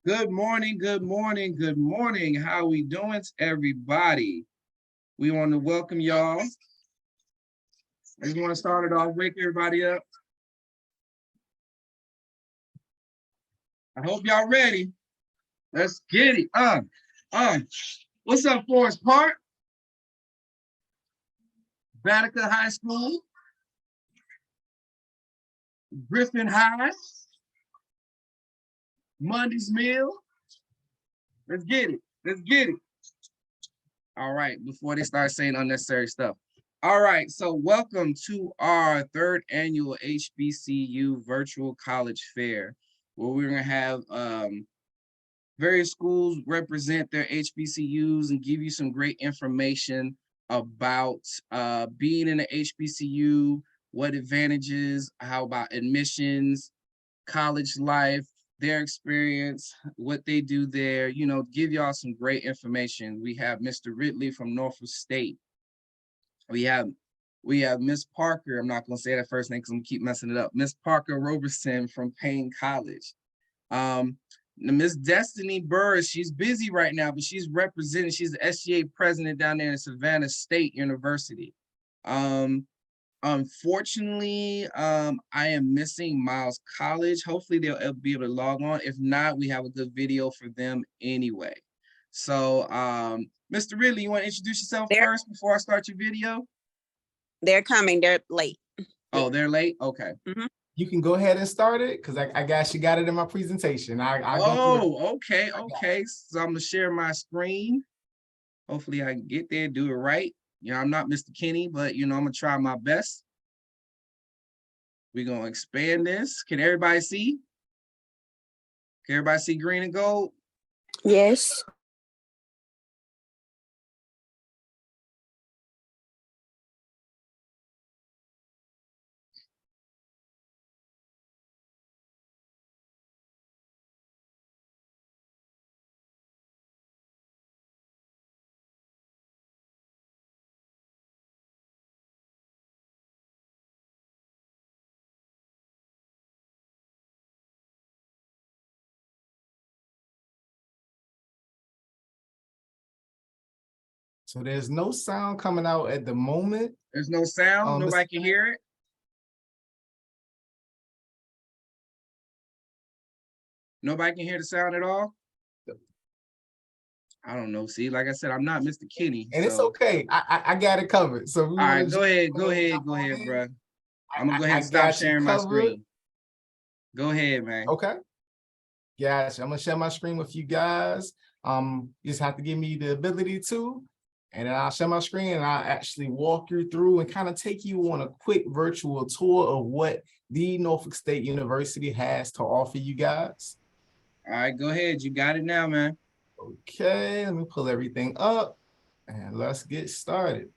Good morning, good morning, good morning. How we doing, everybody? We want to welcome y'all. I just want to start it off, wake everybody up. I hope y'all ready. Let's get it. What's up, Forest Park? Vatica High School, Griffin High, Monday's Mill. Let's get it. Let's get it. All right, before they start saying unnecessary stuff. All right, so welcome to our third annual HBCU Virtual College Fair, where we're gonna have various schools represent their HBCUs and give you some great information about being in an HBCU, what advantages, how about admissions, college life, their experience, what they do there, give y'all some great information. We have Mr. Ridley from Norfolk State. We have Miss Parker. I'm not gonna say that first name because I'm gonna keep messing it up. Miss Parker Roberson from Payne College. Miss Destiny Burris, she's busy right now, but she's representing, she's the SGA president down there in Savannah State University. Unfortunately, I am missing Miles College. Hopefully they'll be able to log on. If not, we have a good video for them anyway. So, Mr. Ridley, you want to introduce yourself first before I start your video? They're coming. They're late. Oh, they're late? Okay. Mm-hmm. You can go ahead and start it because I got it in my presentation. Okay. So I'm going to share my screen. Hopefully I can get there, do it right. I'm not Mr. Kenny, but, I'm going to try my best. We're going to expand this. Can everybody see? Can everybody see green and gold? Yes. So there's no sound coming out at the moment. There's no sound? Nobody can hear it? Nobody can hear the sound at all? I don't know. See, like I said, I'm not Mr. Kenny. And it's okay. I got it covered. So all right, go ahead, bro. I'm gonna go ahead and stop sharing my screen. Go ahead, man. Okay. Gotcha. I'm gonna share my screen with you guys. You just have to give me the ability to, and then I'll share my screen and I'll actually walk you through and kind of take you on a quick virtual tour of what the Norfolk State University has to offer you guys. All right, go ahead. You got it now, man. Okay, let me pull everything up and let's get started.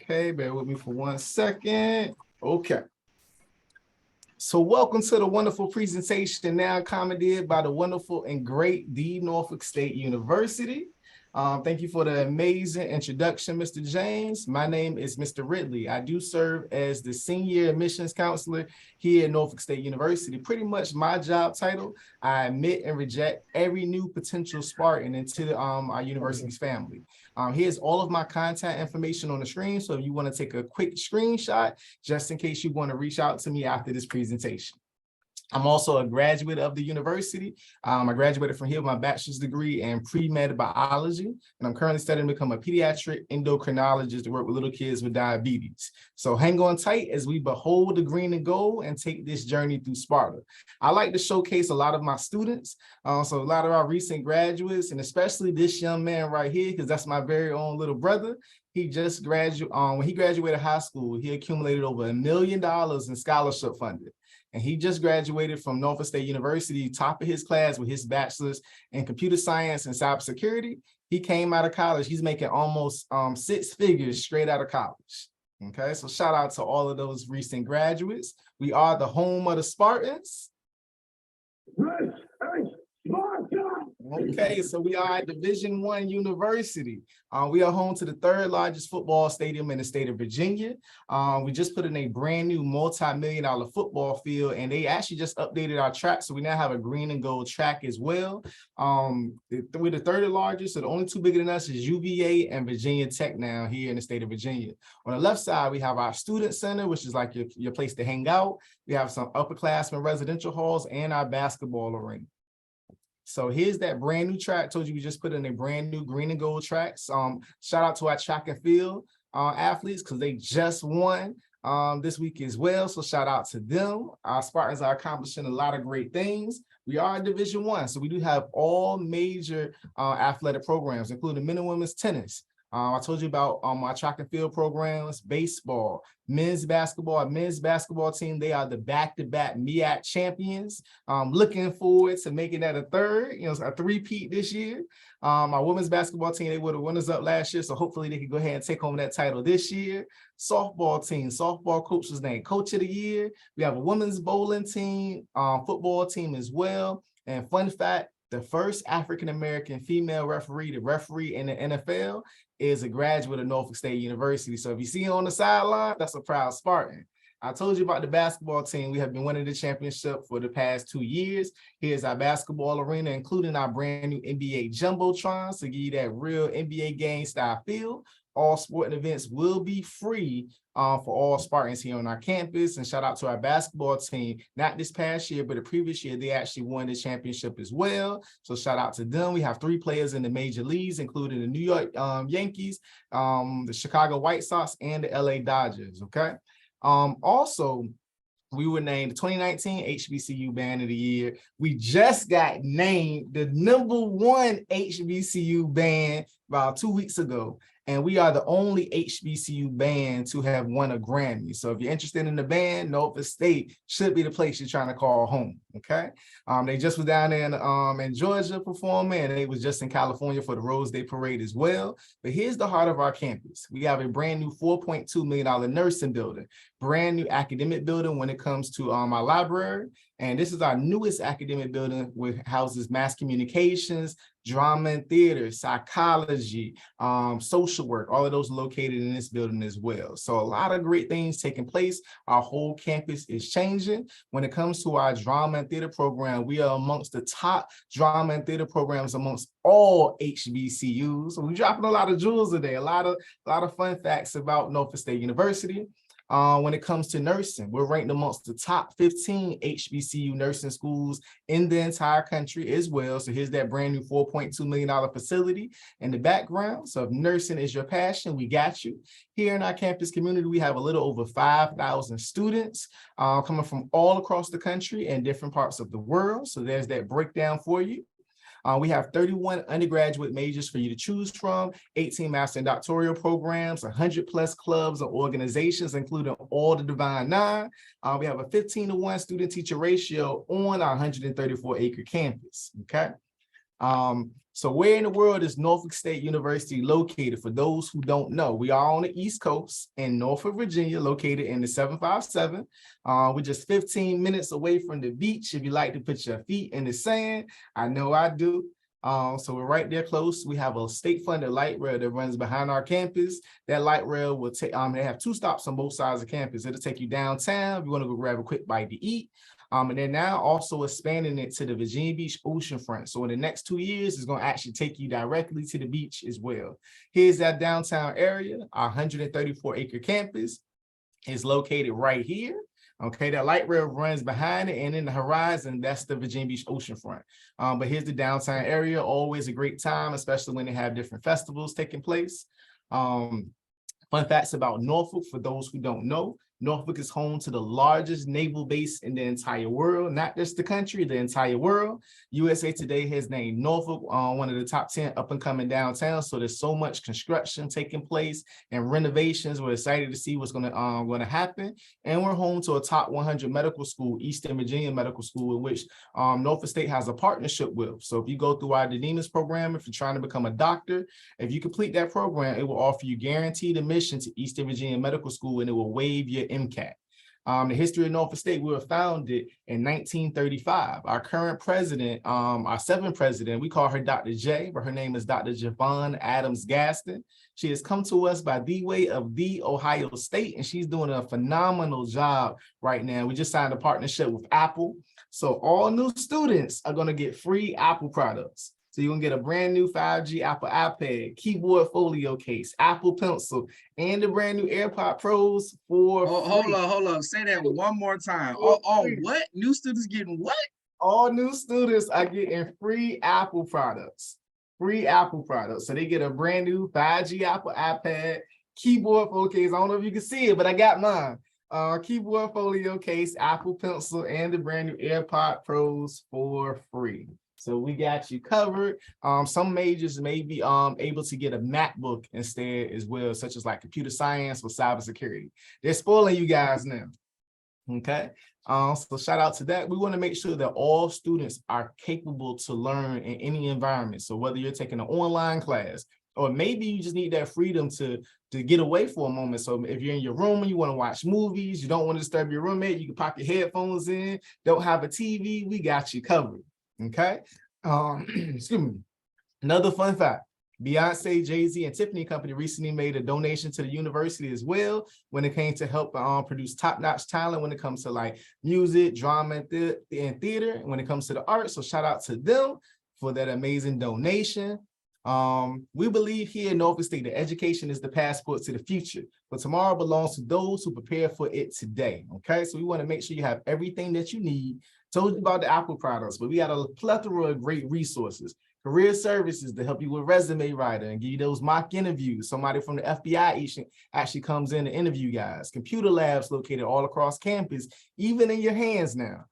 Okay, bear with me for 1 second. Okay. So welcome to the wonderful presentation now accommodated by the wonderful and great the Norfolk State University. Thank you for the amazing introduction, Mr. James. My name is Mr. Ridley. I do serve as the senior admissions counselor here at Norfolk State University. Pretty much my job title, I admit and reject every new potential Spartan into our university's family. Here's all of my contact information on the screen. So if you want to take a quick screenshot, just in case you want to reach out to me after this presentation. I'm also a graduate of the university. I graduated from here with my bachelor's degree in pre-med biology, and I'm currently studying to become a pediatric endocrinologist to work with little kids with diabetes. So hang on tight as we behold the green and gold and take this journey through Sparta. I like to showcase a lot of my students, so a lot of our recent graduates, and especially this young man right here, because that's my very own little brother. He just graduated, when he graduated high school, he accumulated over $1 million in scholarship funding. And he just graduated from Norfolk State University, top of his class with his bachelor's in computer science and cybersecurity. He came out of college. He's making almost 6 figures straight out of college. Okay, so shout out to all of those recent graduates. We are the home of the Spartans. Okay, so we are at Division I University. We are home to the third largest football stadium in the state of Virginia. We just put in a brand new multi-million-dollar football field, and they actually just updated our track, so we now have a green and gold track as well. We're the third largest, so the only two bigger than us is UVA and Virginia Tech now here in the state of Virginia. On the left side, we have our student center, which is like your place to hang out. We have some upperclassmen residential halls and our basketball arena. So here's that brand new track. Told you we just put in a brand new green and gold tracks. Shout out to our track and field athletes because they just won this week as well. So shout out to them. Our Spartans are accomplishing a lot of great things. We are in Division I, so we do have all major athletic programs, including men and women's tennis. I told you about our track and field programs, baseball, men's basketball. Our men's basketball team, they are the back-to-back MEAC champions. Looking forward to making that a third, a three-peat this year. Our women's basketball team, they were the winners up last year, so hopefully they can go ahead and take home that title this year. Softball team, softball coach was named Coach of the Year. We have a women's bowling team, football team as well. And fun fact, the first African-American female referee to referee in the NFL is a graduate of Norfolk State University. So if you see her on the sideline, that's a proud Spartan. I told you about the basketball team. We have been winning the championship for the past 2 years. Here's our basketball arena, including our brand new NBA Jumbotron to give you that real NBA game style feel. All sporting events will be free for all Spartans here on our campus. And shout out to our basketball team. Not this past year, but the previous year, they actually won the championship as well. So shout out to them. We have 3 players in the major leagues, including the New York Yankees, the Chicago White Sox, and the LA Dodgers, okay? Also, we were named the 2019 HBCU Band of the Year. We just got named the #1 HBCU band about 2 weeks ago. And we are the only HBCU band to have won a Grammy. So if you're interested in the band, Norfolk State should be the place you're trying to call home, okay? They just was down there in Georgia performing, and they was just in California for the Rose Day Parade as well. But here's the heart of our campus. We have a brand new $4.2 million nursing building, brand new academic building when it comes to our library. And this is our newest academic building, which houses mass communications, drama and theater, psychology, social work, all of those located in this building as well. So a lot of great things taking place. Our whole campus is changing. When it comes to our drama and theater program, we are amongst the top drama and theater programs amongst all HBCUs. So we're dropping a lot of jewels today, a lot of fun facts about Norfolk State University. When it comes to nursing, we're ranked amongst the top 15 HBCU nursing schools in the entire country as well. So here's that brand new $4.2 million facility in the background. So if nursing is your passion, we got you. Here in our campus community, we have a little over 5,000 students coming from all across the country and different parts of the world. So there's that breakdown for you. We have 31 undergraduate majors for you to choose from, 18 master and doctoral programs, 100 plus clubs and organizations, including all the Divine Nine. We have a 15-to-1 student teacher ratio on our 134-acre campus, okay? So where in the world is Norfolk State University located? For those who don't know, we are on the East Coast in Norfolk, Virginia, located in the 757. We're just 15 minutes away from the beach. If you like to put your feet in the sand, I know I do. So we're right there close. We have a state-funded light rail that runs behind our campus. That light rail will take, they have 2 stops on both sides of campus. It'll take you downtown if you want to go grab a quick bite to eat. And they're now also expanding it to the Virginia Beach oceanfront. So in the next 2 years, it's going to actually take you directly to the beach as well. Here's that downtown area. Our 134-acre campus is located right here. Okay, that light rail runs behind it, and in the horizon, that's the Virginia Beach oceanfront. But here's the downtown area. Always a great time, especially when they have different festivals taking place. Fun facts about Norfolk, for those who don't know. Norfolk is home to the largest naval base in the entire world, not just the country, the entire world. USA Today has named Norfolk one of the top 10 up and coming downtowns. So there's so much construction taking place and renovations. We're excited to see what's going to happen. And we're home to a top 100 medical school, Eastern Virginia Medical School, in which Norfolk State has a partnership with. So if you go through our Dedemus program, if you're trying to become a doctor, if you complete that program, it will offer you guaranteed admission to Eastern Virginia Medical School, and it will waive your MCAT. The history of Norfolk State, we were founded in 1935. Our current president, our seventh president, we call her Dr. J, but her name is Dr. Javon Adams Gaston. She has come to us by the way of the Ohio State, and she's doing a phenomenal job right now. We just signed a partnership with Apple. So all new students are going to get free Apple products. So you're going to get a brand new 5G Apple iPad, keyboard folio case, Apple Pencil, and the brand new AirPod Pros for free. Hold on. Say that one more time. What? New students getting what? All new students are getting free Apple products. Free Apple products. So they get a brand new 5G Apple iPad, keyboard folio case. I don't know if you can see it, but I got mine. Keyboard folio case, Apple Pencil, and the brand new AirPod Pros for free. So we got you covered. Some majors may be able to get a MacBook instead as well, such as like computer science or cybersecurity. They're spoiling you guys now. Okay. So shout out to that. We want to make sure that all students are capable to learn in any environment. So whether you're taking an online class, or maybe you just need that freedom to get away for a moment. So if you're in your room and you want to watch movies, you don't want to disturb your roommate, you can pop your headphones in, don't have a TV, we got you covered. Okay. Excuse me. Another fun fact. Beyonce, Jay-Z, and Tiffany Company recently made a donation to the university as well when it came to help produce top-notch talent when it comes to like music, drama, and theater, when it comes to the arts. So shout out to them for that amazing donation. We believe here in Norfolk State that education is the passport to the future, but tomorrow belongs to those who prepare for it today. Okay, so we want to make sure you have everything that you need. Told you about the Apple products, but we got a plethora of great resources. Career services to help you with resume writing and give you those mock interviews. Somebody from the FBI actually comes in to interview guys. Computer labs located all across campus, even in your hands now.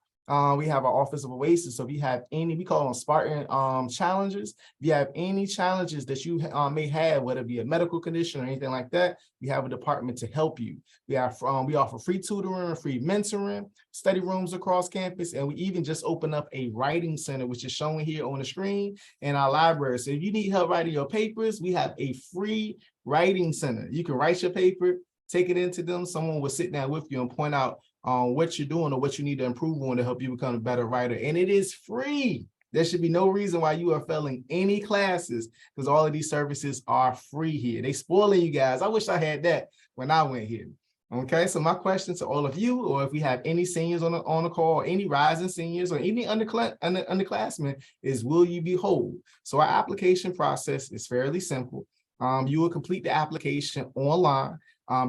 We have our Office of Oasis. So if you have any, we call them Spartan challenges. If you have any challenges that you may have, whether it be a medical condition or anything like that, we have a department to help you. We offer free tutoring, free mentoring, study rooms across campus, and we even just opened up a writing center, which is shown here on the screen in our library. So if you need help writing your papers, we have a free writing center. You can write your paper, take it into them. Someone will sit down with you and point out what you're doing or what you need to improve on to help you become a better writer. And it is free. There should be no reason why you are failing any classes because all of these services are free here. They spoiling you guys. I wish I had that when I went here. Okay, so my question to all of you, or if we have any seniors on the call, any rising seniors or any underclassmen, is will you be whole? So our application process is fairly simple. You will complete the application online.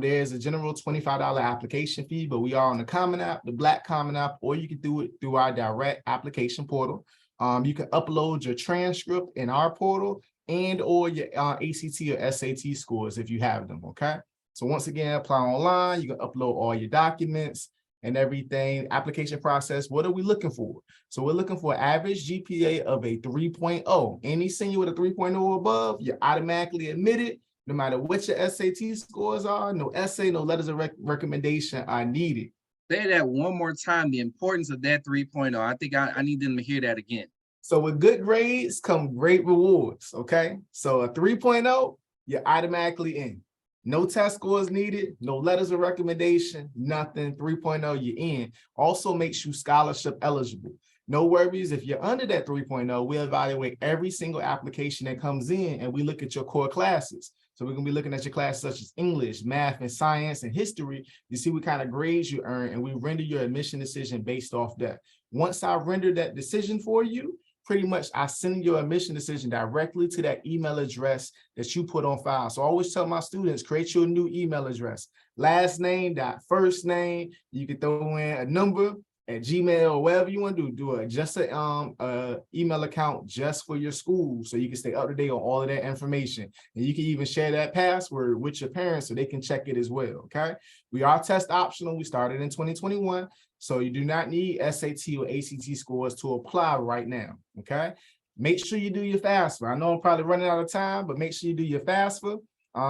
There's a general $25 application fee, but we are on the Common App, the Black Common App, or you can do it through our direct application portal. You can upload your transcript in our portal and or your ACT or SAT scores if you have them, okay? So once again, apply online, you can upload all your documents and everything. Application process, what are we looking for? So we're looking for an average GPA of a 3.0. Any senior with a 3.0 or above, you're automatically admitted. No matter what your SAT scores are, no essay, no letters of recommendation are needed. Say that one more time, the importance of that 3.0. I think I need them to hear that again. So with good grades come great rewards, okay? So a 3.0, you're automatically in. No test scores needed, no letters of recommendation, nothing. 3.0, you're in. Also makes you scholarship eligible. No worries, if you're under that 3.0, we evaluate every single application that comes in and we look at your core classes. So we're gonna be looking at your classes such as English, math, and science, and history. You see what kind of grades you earn, and we render your admission decision based off that. Once I render that decision for you, pretty much I send your admission decision directly to that email address that you put on file. So I always tell my students, create your new email address. Last name, first name. You can throw in a number at Gmail or whatever you want to do just a email account just for your school so you can stay up to date on all of that information. And you can even share that password with your parents so they can check it as well, okay? We are test optional. We started in 2021, so you do not need SAT or ACT scores to apply right now, okay? Make sure you do your FAFSA. I know I'm probably running out of time, but make sure you do your FAFSA.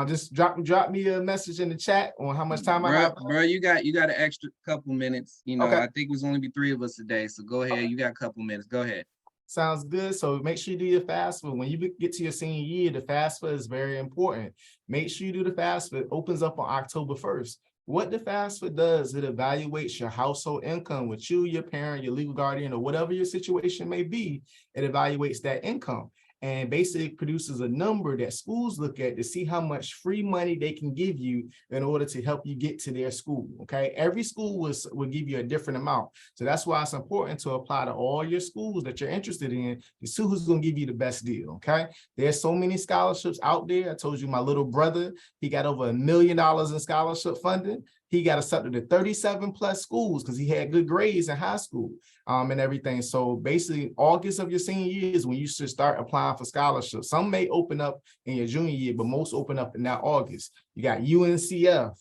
Just drop me a message in the chat on how much time I have. Bro, you got an extra couple minutes. You know, okay. I think it was only be 3 of us today. So go ahead. Okay. You got a couple minutes. Go ahead. Sounds good. So make sure you do your FAFSA. When you get to your senior year, the FAFSA is very important. Make sure you do the FAFSA. It opens up on October 1st. What the FAFSA does, it evaluates your household income with you, your parent, your legal guardian, or whatever your situation may be. It evaluates that income and basically produces a number that schools look at to see how much free money they can give you in order to help you get to their school, okay? Every school will give you a different amount. So that's why it's important to apply to all your schools that you're interested in to see who's gonna give you the best deal, okay? There's so many scholarships out there. I told you my little brother, he got over $1 million in scholarship funding. He got accepted to 37 plus schools because he had good grades in high school and everything. So basically August of your senior year is when you should start applying for scholarships. Some may open up in your junior year, but most open up in that August. You got UNCF.org,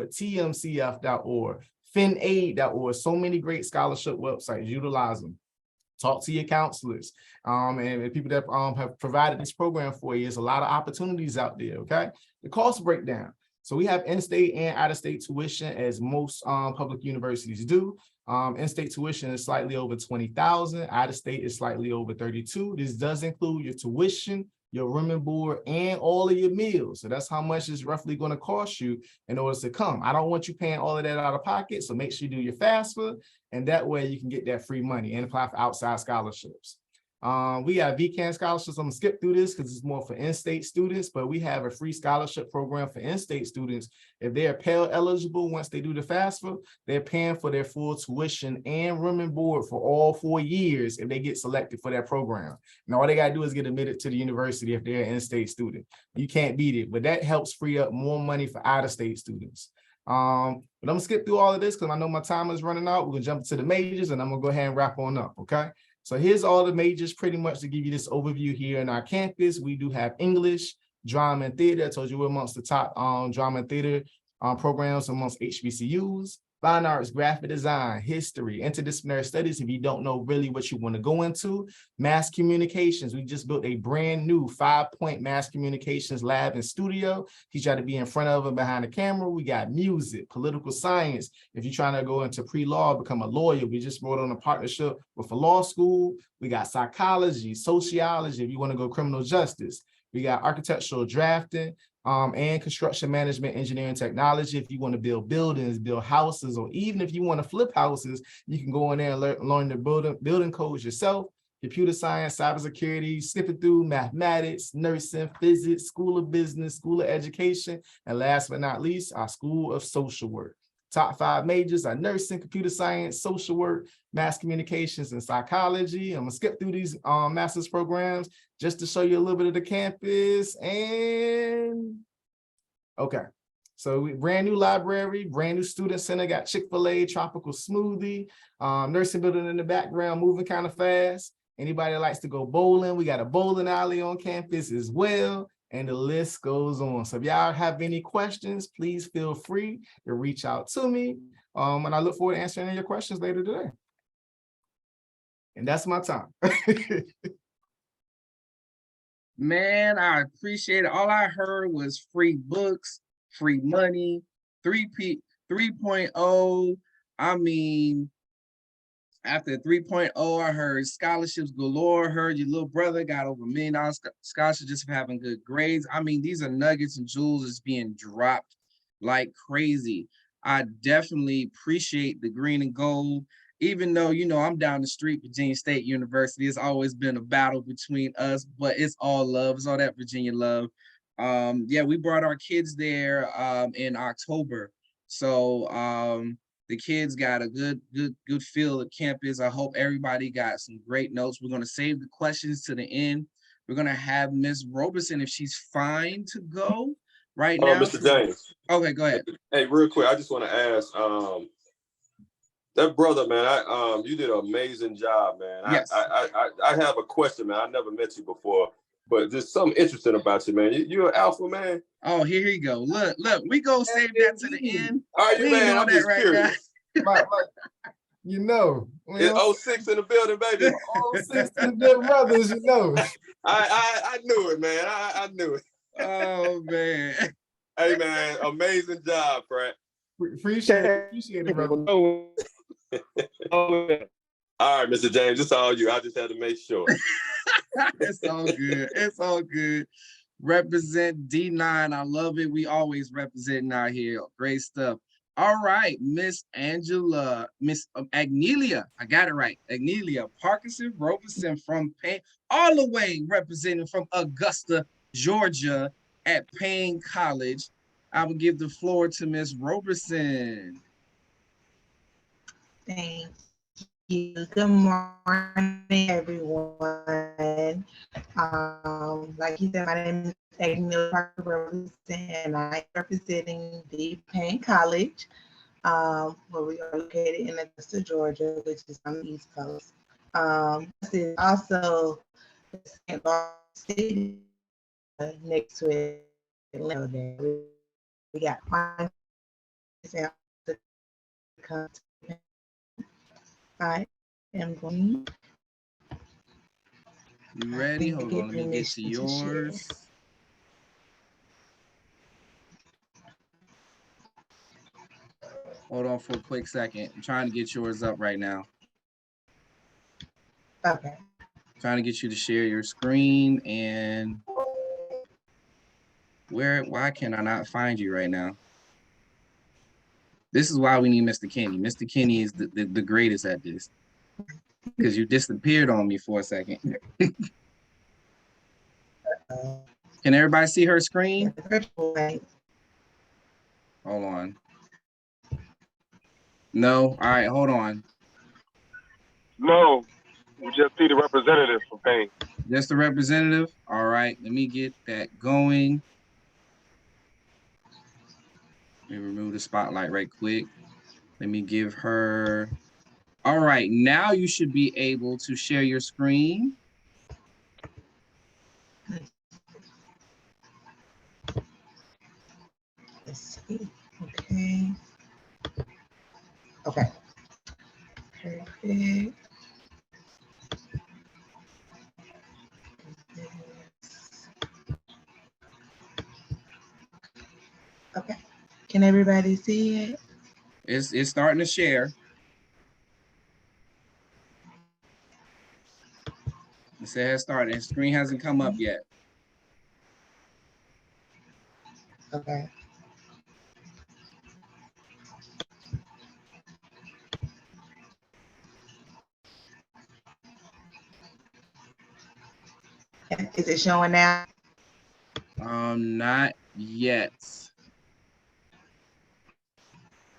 TMCF.org, FinAid.org, so many great scholarship websites. Utilize them. Talk to your counselors and people that have provided this program for you. There's a lot of opportunities out there, okay? The cost breakdown. So we have in-state and out-of-state tuition, as most public universities do. In-state tuition is slightly over $20,000. Out-of-state is slightly over $32,000. This does include your tuition, your room and board, and all of your meals. So that's how much it's roughly going to cost you in order to come. I don't want you paying all of that out of pocket, so make sure you do your FAFSA, and that way you can get that free money and apply for outside scholarships. We have VCAN scholarships. I'm gonna skip through this because it's more for in-state students, but we have a free scholarship program for in-state students. If they're Pell eligible, once they do the FAFSA, they're paying for their full tuition and room and board for all 4 years if they get selected for that program. And all they gotta do is get admitted to the university if they're an in-state student. You can't beat it, but that helps free up more money for out-of-state students. But I'm gonna skip through all of this because I know my time is running out. We're gonna jump into the majors and I'm gonna go ahead and wrap on up, okay? So here's all the majors pretty much to give you this overview here in our campus. We do have English, drama and theater. I told you we're amongst the top drama and theater programs amongst HBCUs. Fine arts, graphic design, history, interdisciplinary studies, if you don't know really what you want to go into. Mass communications, we just built a brand new 5-point mass communications lab and studio. Teach you how to be in front of and behind the camera. We got music, political science. If you're trying to go into pre-law, become a lawyer, we just brought on a partnership with a law school. We got psychology, sociology, if you want to go criminal justice. We got architectural drafting, and construction management, engineering, technology. If you want to build buildings, build houses, or even if you want to flip houses, you can go in there and learn the building codes yourself. Computer science, cybersecurity, skipping through mathematics, nursing, physics, school of business, school of education, and last but not least, our school of social work. Top 5 majors are nursing, computer science, social work, mass communications, and psychology. I'm gonna skip through these master's programs just to show you a little bit of the campus. And okay, so brand new library, brand new student center, got Chick-fil-A, tropical smoothie, nursing building in the background, moving kind of fast. Anybody that likes to go bowling, we got a bowling alley on campus as well. And the list goes on. So if y'all have any questions, please feel free to reach out to me. And I look forward to answering any of your questions later today. And that's my time. Man, I appreciate it. All I heard was free books, free money, 3.0. I mean, after 3.0, I heard scholarships galore. Heard your little brother got over $1 million scholarship just for having good grades. I mean, these are nuggets and jewels that's being dropped like crazy. I definitely appreciate the green and gold. Even though, you know, I'm down the street, Virginia State University, it's always been a battle between us, but it's all love. It's all that Virginia love. Yeah, we brought our kids there in October. So the kids got a good feel of campus. I hope everybody got some great notes. We're going to save the questions to the end. We're going to have Miss Robeson, if she's fine to go right now. Mr. James. Okay, go ahead. Hey, real quick, I just want to ask, that brother, man, you did an amazing job, man. Yes. I have a question, man. I never met you before, but there's something interesting about you, man. You're an alpha, man. Oh, here you go. Look, we go save that to the end. Are you, man? I'm just curious. You know. It's 06 in the building, baby. 06 in the building, brothers, you know. I knew it, man. I knew it. Oh, man. Hey, man, amazing job, Pratt. Appreciate it, brother. All right, Mr. James, it's all you. I just had to make sure. It's all good. It's all good. Represent D9. I love it. We always representing out here. Great stuff. All right, Miss Angela, Miss Agnelia. I got it right. Agnelia Parkinson Roberson from Payne, all the way representing from Augusta, Georgia at Payne College. I will give the floor to Miss Roberson. Thank you. Good morning, everyone. Like you said, my name is Agnelia Parker Roberson, and I'm representing the Payne College, where we are located in Augusta, Georgia, which is on the East Coast. This is also Norfolk State next to it. Atlanta. We got one. I am going. You ready? Hold on, let me get to yours. Hold on for a quick second. I'm trying to get yours up right now. Okay. Trying to get you to share your screen, and why can I not find you right now? This is why we need Mr. Kenny. Mr. Kenny is the greatest at this, because you disappeared on me for a second. Can everybody see her screen? Hold on. No? All right, hold on. No, we just see the representative from Payne. Just the representative? All right, let me get that going. Let me remove the spotlight right quick. Let me give her. All right, now you should be able to share your screen. Let's see. Okay. Okay. Perfect. Okay. Can everybody see it? It's starting to share. It says started. The screen hasn't come up yet. Okay. Is it showing now? Not yet.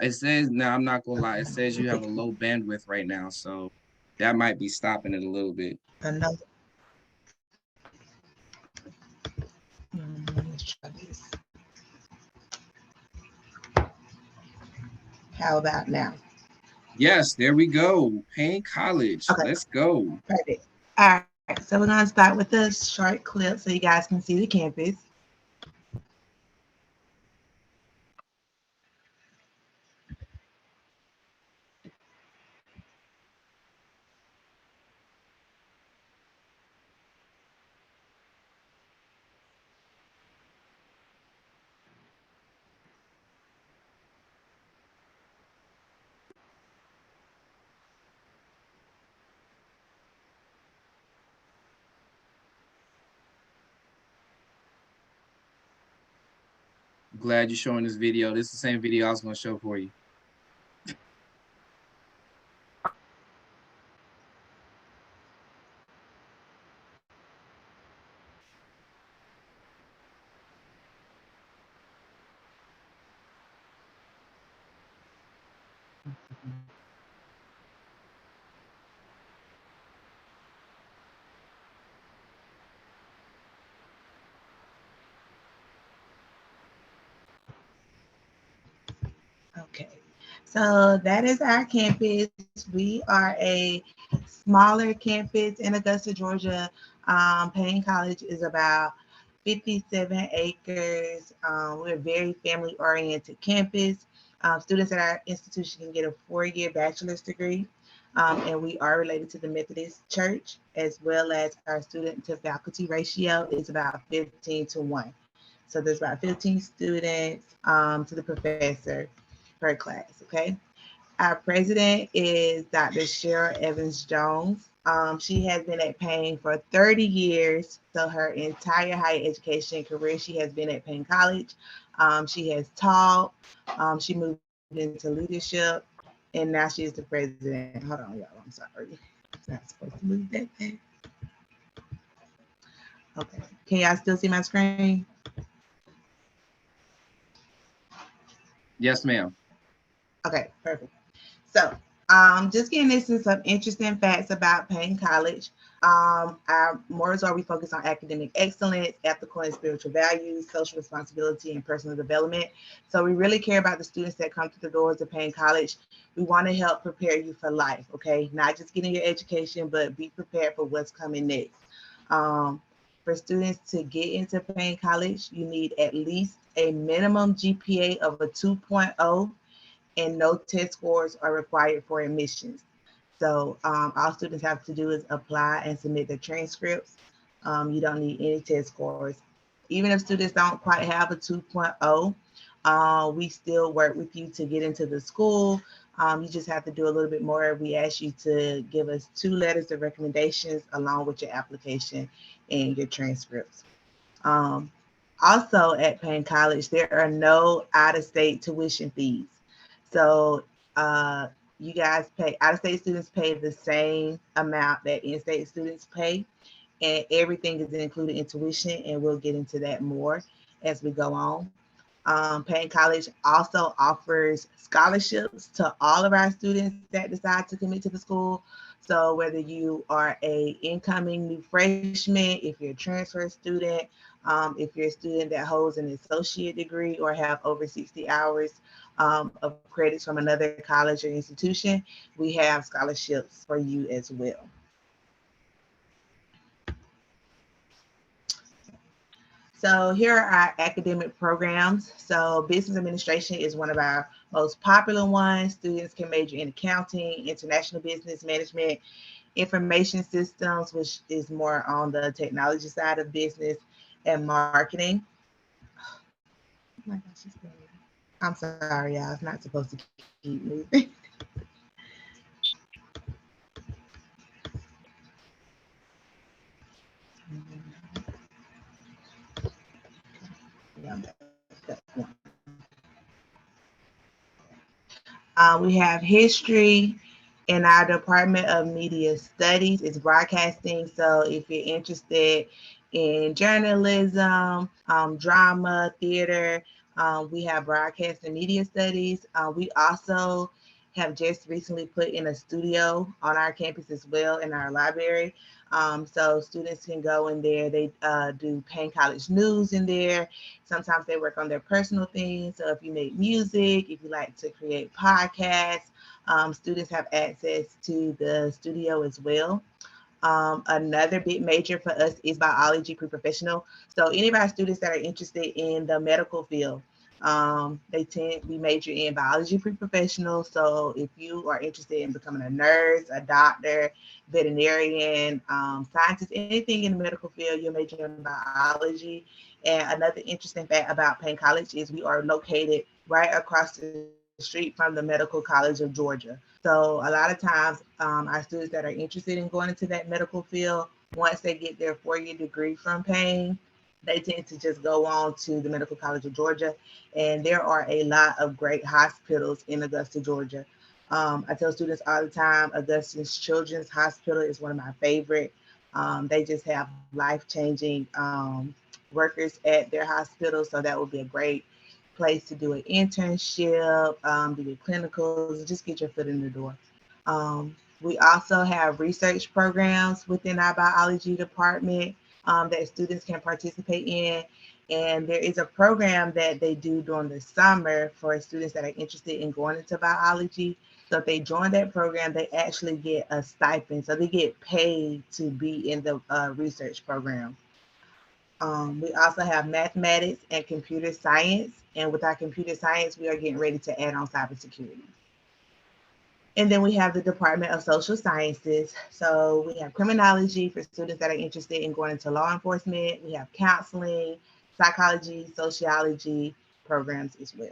It says, now I'm not gonna lie, it says you have a low bandwidth right now, so that might be stopping it a little bit. Another. Let's try this. How about now? Yes, there we go. Payne College. Okay. Let's go. Perfect. All right, so we're gonna start with a short clip so you guys can see the campus. Glad you're showing this video. This is the same video I was going to show for you. Okay, so that is our campus. We are a smaller campus in Augusta, Georgia. Payne College is about 57 acres. We're a very family-oriented campus. Students at our institution can get a 4-year bachelor's degree, and we are related to the Methodist Church, as well as our student-to-faculty ratio is about 15-1. So there's about 15 students to the professor per class, okay? Our president is Dr. Cheryl Evans Jones. She has been at Payne for 30 years. So her entire higher education career, she has been at Payne College. She has taught. She moved into leadership, and now she is the president. Hold on, y'all. I'm sorry. It's not supposed to move that fast. Okay. Can y'all still see my screen? Yes, ma'am. Okay, perfect. So, just getting into some interesting facts about Payne College. Our mottos are we focus on academic excellence, ethical and spiritual values, social responsibility, and personal development. So we really care about the students that come through the doors of Payne College. We want to help prepare you for life, okay? Not just getting your education, but be prepared for what's coming next. For students to get into Payne College, you need at least a minimum GPA of a 2.0, and no test scores are required for admissions. So all students have to do is apply and submit their transcripts. You don't need any test scores. Even if students don't quite have a 2.0, we still work with you to get into the school. You just have to do a little bit more. We ask you to give us 2 letters of recommendations along with your application and your transcripts. Also at Payne College, there are no out-of-state tuition fees. So you guys pay, out-of-state students pay the same amount that in-state students pay, and everything is included in tuition, and we'll get into that more as we go on. Payne College also offers scholarships to all of our students that decide to commit to the school. So whether you are a incoming new freshman, if you're a transfer student, if you're a student that holds an associate degree or have over 60 hours of credits from another college or institution, we have scholarships for you as well. So here are our academic programs. So business administration is one of our most popular ones. Students can major in accounting, international business management, information systems, which is more on the technology side of business, and marketing. Oh my gosh, I'm sorry, y'all. It's not supposed to keep moving. We have history in our Department of Media Studies. It's broadcasting. So if you're interested in journalism, drama, theater, we have broadcast and media studies. We also have just recently put in a studio on our campus as well in our library. So students can go in there. They do Payne College news in there. Sometimes they work on their personal things. So if you make music, if you like to create podcasts, students have access to the studio as well. Another big major for us is biology pre-professional. So any of our students that are interested in the medical field, we major in biology pre-professional. So if you are interested in becoming a nurse, a doctor, veterinarian, scientist, anything in the medical field, you're majoring in biology. And another interesting fact about Payne College is we are located right across the street from the Medical College of Georgia. So a lot of times our students that are interested in going into that medical field, once they get their 4-year degree from Payne, they tend to just go on to the Medical College of Georgia. And there are a lot of great hospitals in Augusta, Georgia. I tell students all the time, Augusta's Children's Hospital is one of my favorite. They just have life-changing workers at their hospital. So that would be a great place to do an internship, do your clinicals, just get your foot in the door. We also have research programs within our biology department that students can participate in. And there is a program that they do during the summer for students that are interested in going into biology. So if they join that program, they actually get a stipend. So they get paid to be in the research program. We also have mathematics and computer science. And with our computer science, we are getting ready to add on cybersecurity. And then we have the Department of Social Sciences. So we have criminology for students that are interested in going into law enforcement. We have counseling, psychology, sociology programs as well.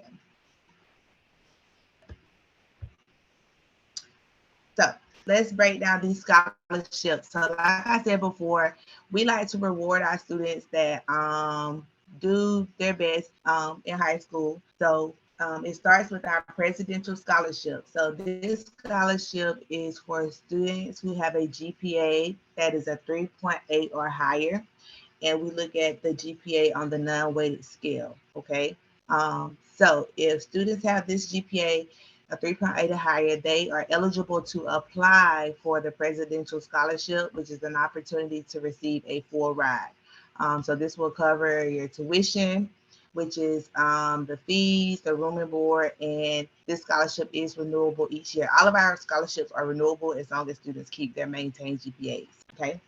let's break down these scholarships. So like I said before, we like to reward our students that do their best in high school. So it starts with our presidential scholarship. So this scholarship is for students who have a GPA that is a 3.8 or higher. And we look at the GPA on the non-weighted scale, okay? So if students have this GPA, a 3.8 or higher, they are eligible to apply for the presidential scholarship, which is an opportunity to receive a full ride. So this will cover your tuition, which is the fees, the room and board, and this scholarship is renewable each year. All of our scholarships are renewable as long as students keep their maintained GPAs, okay?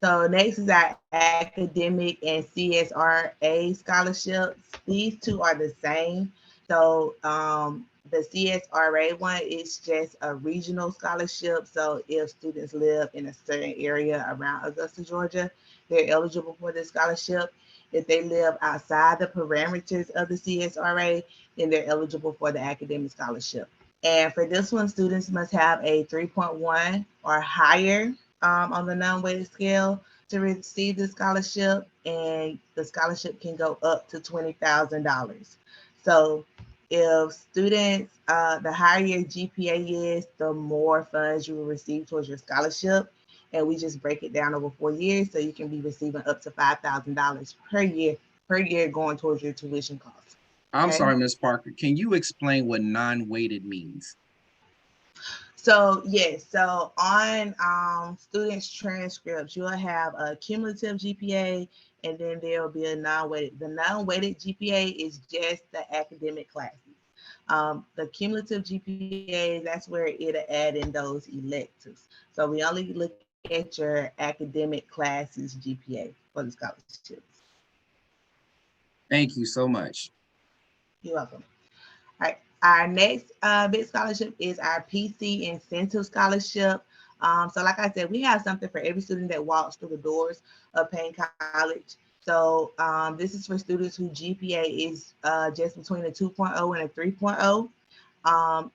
So next is our academic and CSRA scholarships. These two are the same. So the CSRA one is just a regional scholarship. So if students live in a certain area around Augusta, Georgia, they're eligible for this scholarship. If they live outside the parameters of the CSRA, then they're eligible for the academic scholarship. And for this one, students must have a 3.1 or higher on the non-weighted scale to receive the scholarship, and the scholarship can go up to $20,000. So if students, the higher your GPA is, the more funds you will receive towards your scholarship. And we just break it down over 4 years, so you can be receiving up to $5,000 per year going towards your tuition costs. I'm Okay. sorry, Ms. Parker. Can you explain what non-weighted means? So yes, so on students' transcripts, you'll have a cumulative GPA, and then there'll be a non-weighted. The non-weighted GPA is just the academic classes. The cumulative GPA, that's where it'll add in those electives. So we only look at your academic classes GPA for the scholarships. Thank you so much. You're welcome. All right. Our next big scholarship is our PC Incentive Scholarship. So like I said, we have something for every student that walks through the doors of Payne College. So this is for students whose GPA is just between a 2.0 and a 3.0.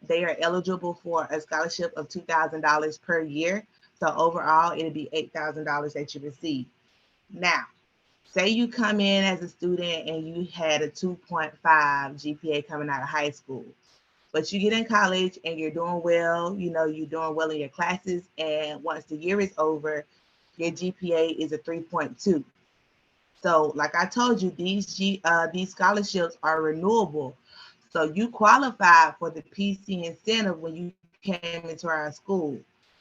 They are eligible for a scholarship of $2,000 per year. So overall, it'll be $8,000 that you receive. Now, say you come in as a student and you had a 2.5 GPA coming out of high school, but you get in college and you're doing well, you're doing well in your classes. And once the year is over, your GPA is a 3.2. So like I told you, these scholarships are renewable. So you qualify for the PC incentive when you came into our school.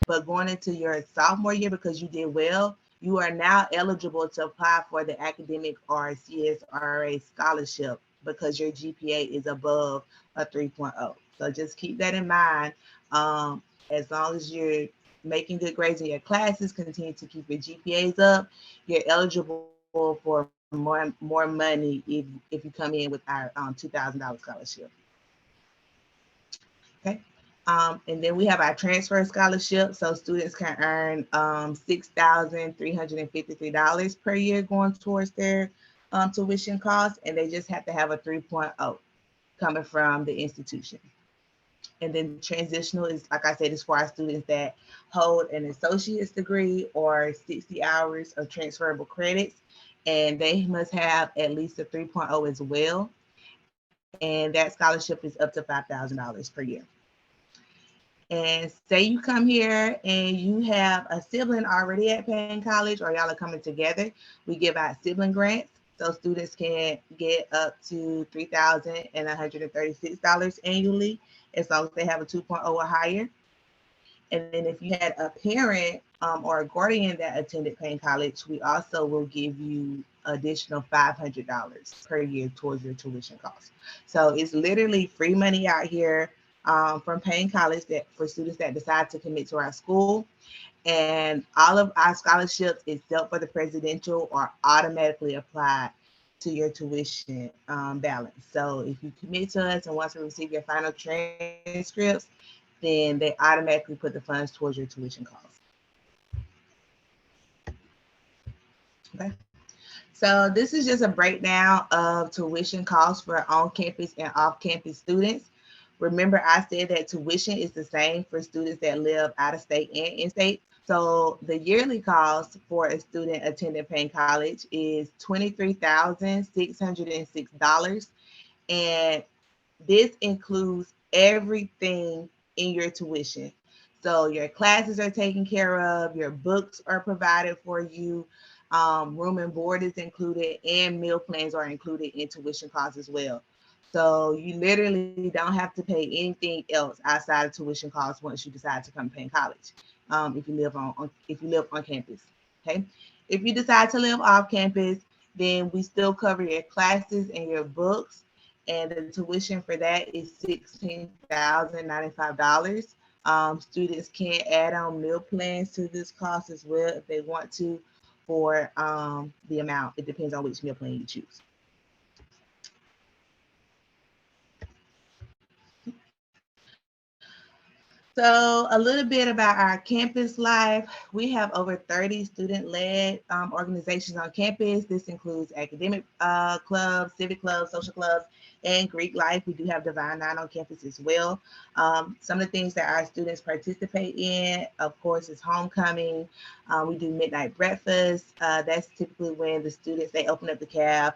But going into your sophomore year, because you did well, you are now eligible to apply for the academic or CSRA scholarship because your GPA is above a 3.0. So just keep that in mind. As long as you're making good grades in your classes, continue to keep your GPAs up, you're eligible for more money if you come in with our $2,000 scholarship. Okay. And then we have our transfer scholarship. So students can earn $6,353 per year going towards their tuition costs, and they just have to have a 3.0 coming from the institution. And then transitional is, like I said, is for our students that hold an associate's degree or 60 hours of transferable credits, and they must have at least a 3.0 as well. And that scholarship is up to $5,000 per year. And say you come here and you have a sibling already at Payne College, or y'all are coming together, we give out sibling grants. So students can get up to $3,136 annually as long as they have a 2.0 or higher. And then if you had a parent or a guardian that attended Payne College, we also will give you additional $500 per year towards your tuition costs. So it's literally free money out here from Payne College that for students that decide to commit to our school. And all of our scholarships, except for the presidential, are automatically applied to your tuition balance. So if you commit to us and once we receive your final transcripts, then they automatically put the funds towards your tuition costs. Okay. So this is just a breakdown of tuition costs for on-campus and off-campus students. Remember, I said that tuition is the same for students that live out of state and in state. So the yearly cost for a student attending Payne College is $23,606. And this includes everything in your tuition. So your classes are taken care of, your books are provided for you, room and board is included, and meal plans are included in tuition costs as well. So you literally don't have to pay anything else outside of tuition costs once you decide to come to Penn College. If you live on campus, okay. If you decide to live off campus, then we still cover your classes and your books, and the tuition for that is $16,095. Students can add on meal plans to this cost as well if they want to, for the amount. It depends on which meal plan you choose. So a little bit about our campus life. We have over 30 student-led organizations on campus. This includes academic clubs, civic clubs, social clubs, and Greek life. We do have Divine Nine on campus as well. Some of the things that our students participate in, of course, is homecoming. We do midnight breakfast. That's typically when the students, they open up the cab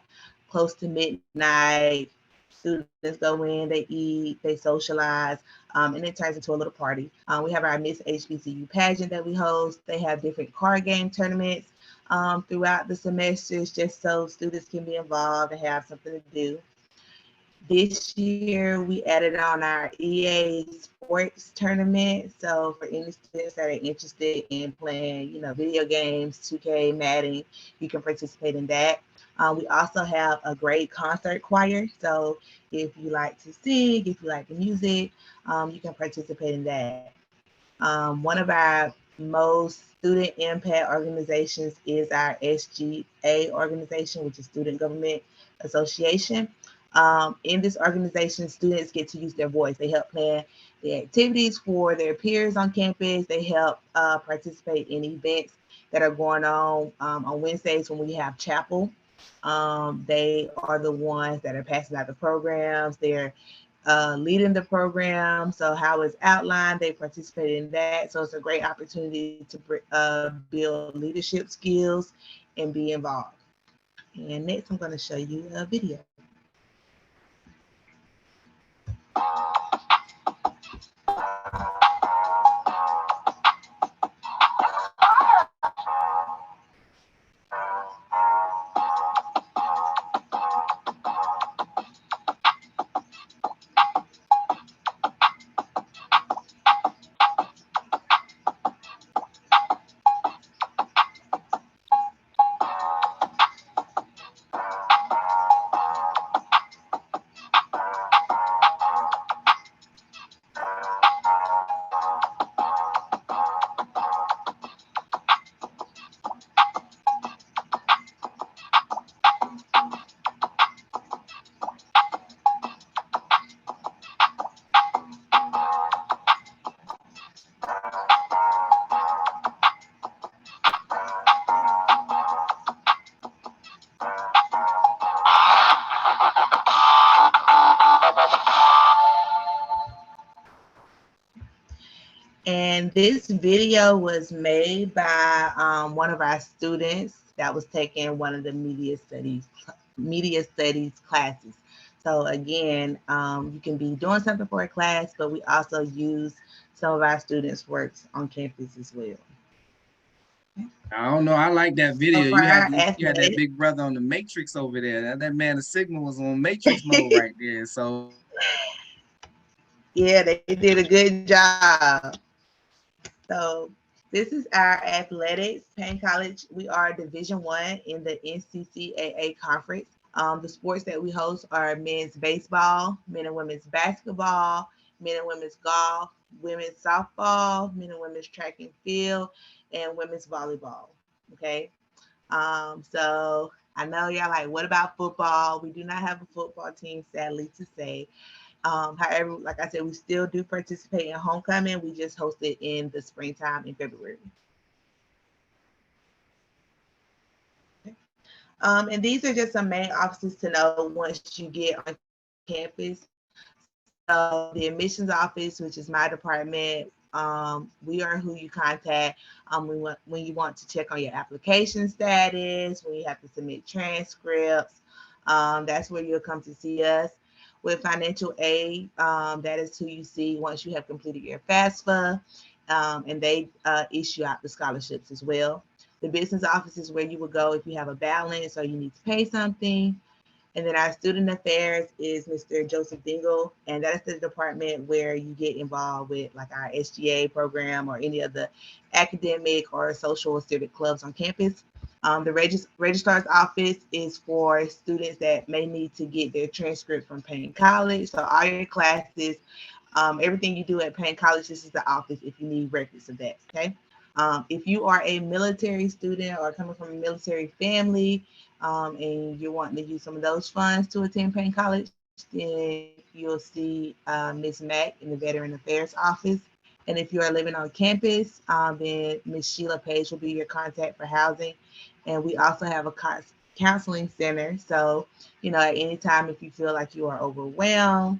close to midnight. Students go in, they eat, they socialize, and it turns into a little party. We have our Miss HBCU pageant that we host. They have different card game tournaments throughout the semesters, just so students can be involved and have something to do. This year, we added on our EA sports tournament. So for any students that are interested in playing, video games, 2K, Madden, you can participate in that. We also have a great concert choir. So if you like to sing, if you like the music, you can participate in that. One of our most student impact organizations is our SGA organization, which is Student Government Association. In this organization, students get to use their voice. They help plan the activities for their peers on campus. They help participate in events that are going on Wednesdays when we have chapel. They are the ones that are passing out the programs. They're leading the program. So how it's outlined, they participate in that. So it's a great opportunity to build leadership skills and be involved. And next, I'm going to show you a video. And this video was made by one of our students that was taking one of the media studies classes. So again, you can be doing something for a class, but we also use some of our students' works on campus as well. I don't know. I like that video. So You had that big brother on the Matrix over there. That man, the signal was on Matrix mode right there. So yeah, they did a good job. So this is our athletics. Payne College, we are Division I in the NCCAA conference. The sports that we host are men's baseball, men and women's basketball, men and women's golf, women's softball, men and women's track and field, and women's volleyball. Okay. So I know y'all like, what about football? We do not have a football team, sadly to say. However, like I said, we still do participate in homecoming. We just host it in the springtime in February. Okay. And these are just some main offices to know once you get on campus. So the admissions office, which is my department, we are who you contact when you want to check on your application status, when you have to submit transcripts. That's where you'll come to see us. With financial aid, that is who you see once you have completed your FAFSA, and they issue out the scholarships as well. The business office is where you would go if you have a balance or you need to pay something. And then our student affairs is Mr. Joseph Dingle, and that's the department where you get involved with like our SGA program or any of the academic or social or civic clubs on campus. The registrar's office is for students that may need to get their transcript from Payne College. So all your classes, everything you do at Payne College, this is the office if you need records of that, okay? If you are a military student or coming from a military family, and you're wanting to use some of those funds to attend Payne College, then you'll see Ms. Mack in the Veteran Affairs office. And if you are living on campus, then Ms. Sheila Page will be your contact for housing. And we also have a counseling center. So, at any time, if you feel like you are overwhelmed,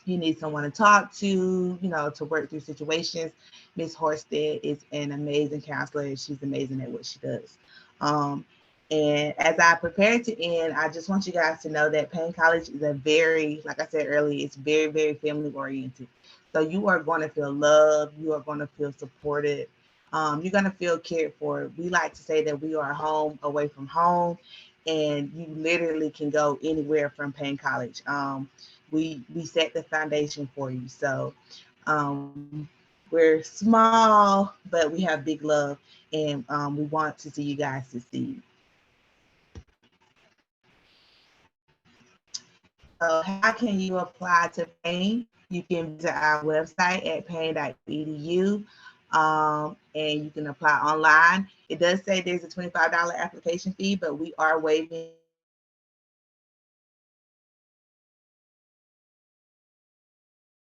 you need someone to talk to, to work through situations, Ms. Horsted is an amazing counselor. She's amazing at what she does. And as I prepare to end, I just want you guys to know that Payne College is a very, like I said earlier, it's very, very family oriented. So you are going to feel loved. You are going to feel supported. You're going to feel cared for. We like to say that we are home away from home, and you literally can go anywhere from Payne College. We set the foundation for you. So we're small, but we have big love, and we want to see you guys succeed. So how can you apply to Payne? You can visit our website at payne.edu, and you can apply online. It does say there's a $25 application fee, but we are waiving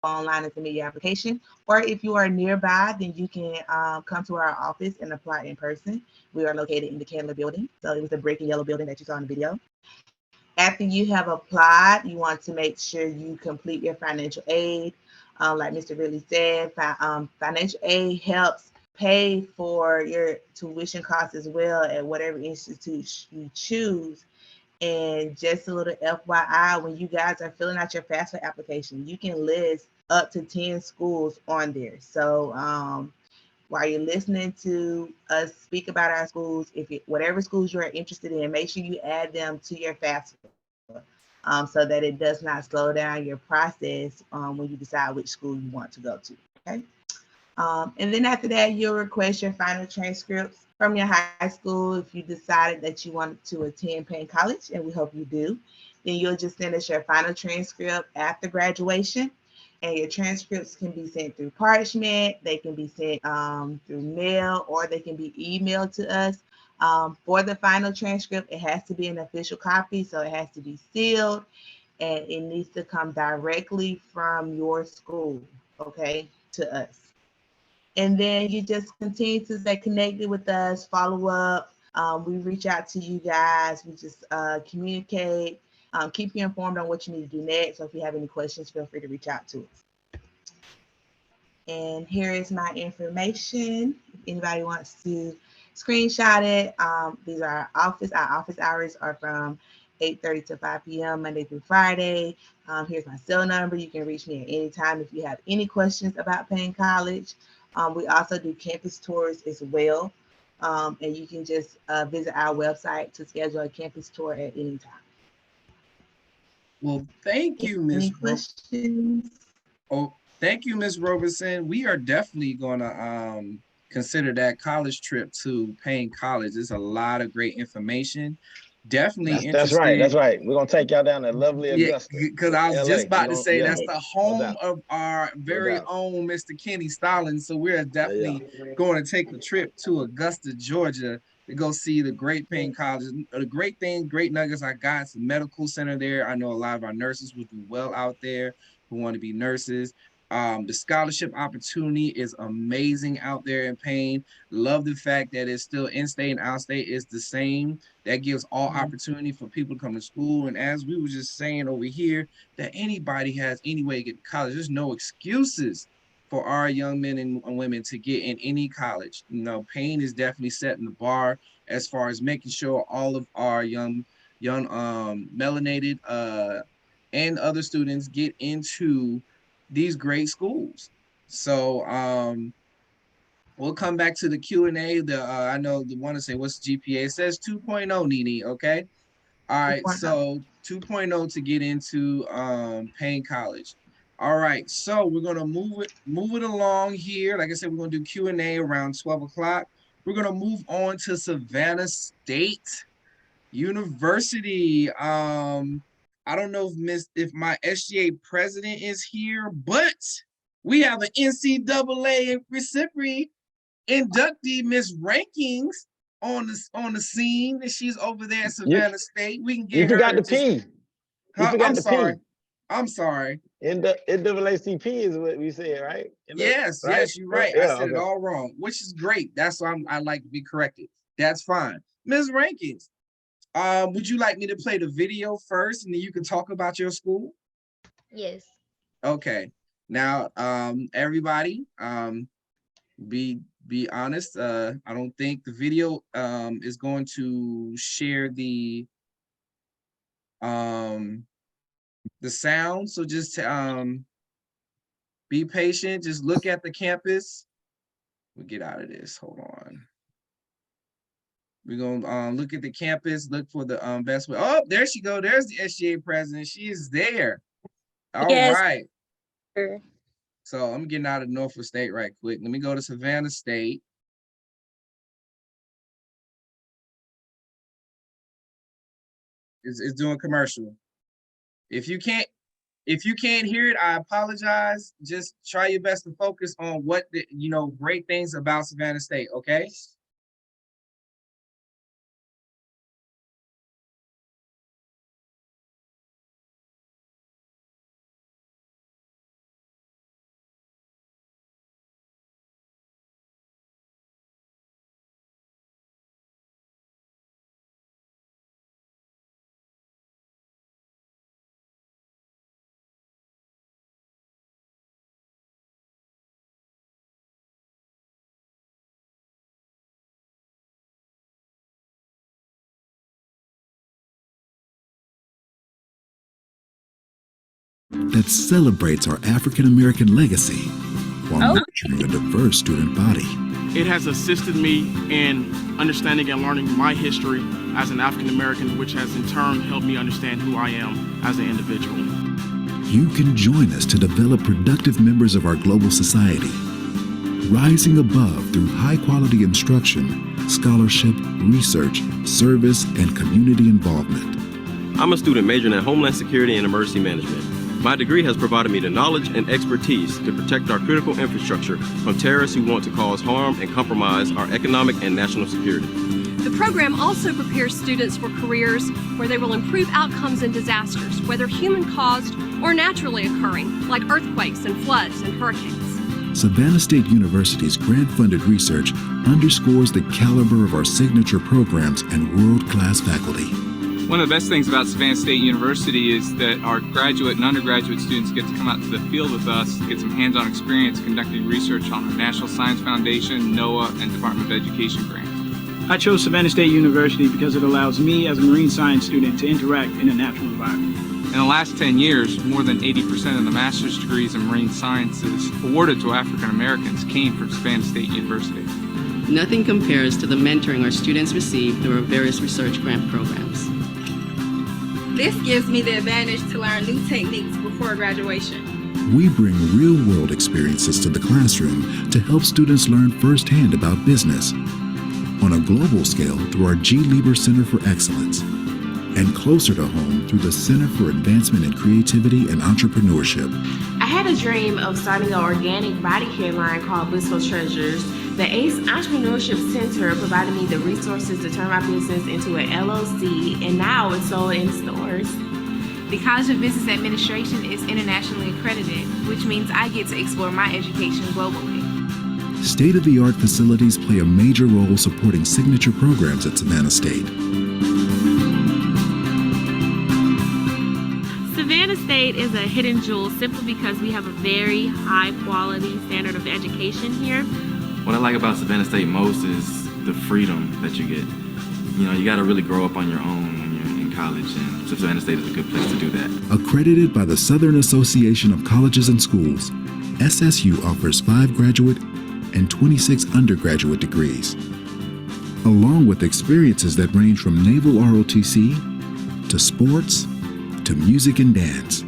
online and submit your application. Or if you are nearby, then you can come to our office and apply in person. We are located in the Candler building. So it was the brick and yellow building that you saw in the video. After you have applied, you want to make sure you complete your financial aid. Like Mr. Ridley said, financial aid helps pay for your tuition costs as well at whatever institute you choose. And just a little FYI, when you guys are filling out your FAFSA application, you can list up to 10 schools on there. So while you're listening to us speak about our schools, whatever schools you're interested in, make sure you add them to your FAFSA so that it does not slow down your process when you decide which school you want to go to, okay? And then after that, you'll request your final transcripts from your high school if you decided that you wanted to attend Payne College, and we hope you do. Then you'll just send us your final transcript after graduation. And your transcripts can be sent through parchment, they can be sent through mail, or they can be emailed to us. For the final transcript, it has to be an official copy, so it has to be sealed, and it needs to come directly from your school, okay, to us. And then you just continue to stay connected with us, follow up. We reach out to you guys, we just communicate. Keep you informed on what you need to do next. So if you have any questions, feel free to reach out to us. And here is my information. If anybody wants to screenshot it, these are our office. Our office hours are from 8:30 to 5 p.m. Monday through Friday. Here's my cell number. You can reach me at any time if you have any questions about Payne College. We also do campus tours as well. And you can just visit our website to schedule a campus tour at any time. Well, thank you, Ms. Any questions? Oh, thank you, Ms. Roberson. We are definitely gonna consider that college trip to Payne College. There's a lot of great information. Definitely That's interested. right. That's right. We're gonna take y'all down to lovely Augusta. Because I was LA. just about to say that's the home doubt. of our very doubt. own Mr. Kenny Stallings. So we're definitely going to take the trip to Augusta, Georgia, to go see the great Payne College. The great thing, great nuggets I got, it's a medical center there. I know a lot of our nurses will do well out there who want to be nurses. The scholarship opportunity is amazing out there in Payne. Love the fact that it's still in-state and out-state is the same. That gives all opportunity for people to come to school. And as we were just saying over here, that anybody has any way to get to college. There's no excuses for our young men and women to get in any college. You know, Payne is definitely setting the bar as far as making sure all of our young melanated and other students get into these great schools. So we'll come back to the Q&A. I know the one to say what's the GPA? It says 2.0, Nene, okay? All right, 2.0. so 2.0 to get into Payne College. All right, so we're gonna move it along here. Like I said, we're gonna do Q&A around 12 o'clock. We're gonna move on to Savannah State University. I don't know if my SGA president is here, but we have an NCAA recipient inductee, Miss Rankings, on the scene. And she's over there at Savannah State. We can get You her. forgot the P. I'm sorry. NAACP is what we said, right? Yes, right? yes, you're right. Yeah, I said it all wrong, which is great. That's why I like to be corrected. That's fine. Ms. Rankins, would you like me to play the video first and then you can talk about your school? Yes. Okay. Now, everybody, be honest. I don't think the video is going to share the sound. So just be patient. Just look at the campus. We'll get out of this. Hold on. We're gonna look at the campus, look for the best way. Oh, there she go. There's the SGA president. She is there. All right. Sure. So I'm getting out of Norfolk State right quick. Let me go to Savannah State. It's doing commercial. If you can't hear it, I apologize. Just try your best to focus on what the great things about Savannah State, okay? That celebrates our African American legacy while nurturing a diverse student body. It has assisted me in understanding and learning my history as an African American, which has in turn helped me understand who I am as an individual. You can join us to develop productive members of our global society, rising above through high-quality instruction, scholarship, research, service, and community involvement. I'm a student majoring in Homeland Security and Emergency Management. My degree has provided me the knowledge and expertise to protect our critical infrastructure from terrorists who want to cause harm and compromise our economic and national security. The program also prepares students for careers where they will improve outcomes in disasters, whether human-caused or naturally occurring, like earthquakes and floods and hurricanes. Savannah State University's grant-funded research underscores the caliber of our signature programs and world-class faculty. One of the best things about Savannah State University is that our graduate and undergraduate students get to come out to the field with us, get some hands-on experience conducting research on our National Science Foundation, NOAA, and Department of Education grants. I chose Savannah State University because it allows me as a marine science student to interact in a natural environment. In the last 10 years, more than 80% of the master's degrees in marine sciences awarded to African Americans came from Savannah State University. Nothing compares to the mentoring our students receive through our various research grant programs. This gives me the advantage to learn new techniques before graduation. We bring real-world experiences to the classroom to help students learn firsthand about business. On a global scale through our G. Lieber Center for Excellence, and closer to home through the Center for Advancement in Creativity and Entrepreneurship. I had a dream of starting an organic body care line called Blissful Treasures. The ACE Entrepreneurship Center provided me the resources to turn my business into an LLC, and now it's sold in stores. The College of Business Administration is internationally accredited, which means I get to explore my education globally. State-of-the-art facilities play a major role supporting signature programs at Savannah State. Savannah State is a hidden jewel simply because we have a very high quality standard of education here. What I like about Savannah State most is the freedom that you get. You know, you got to really grow up on your own when you're in college, and Savannah State is a good place to do that. Accredited by the Southern Association of Colleges and Schools, SSU offers 5 graduate and 26 undergraduate degrees, along with experiences that range from naval ROTC to sports to music and dance.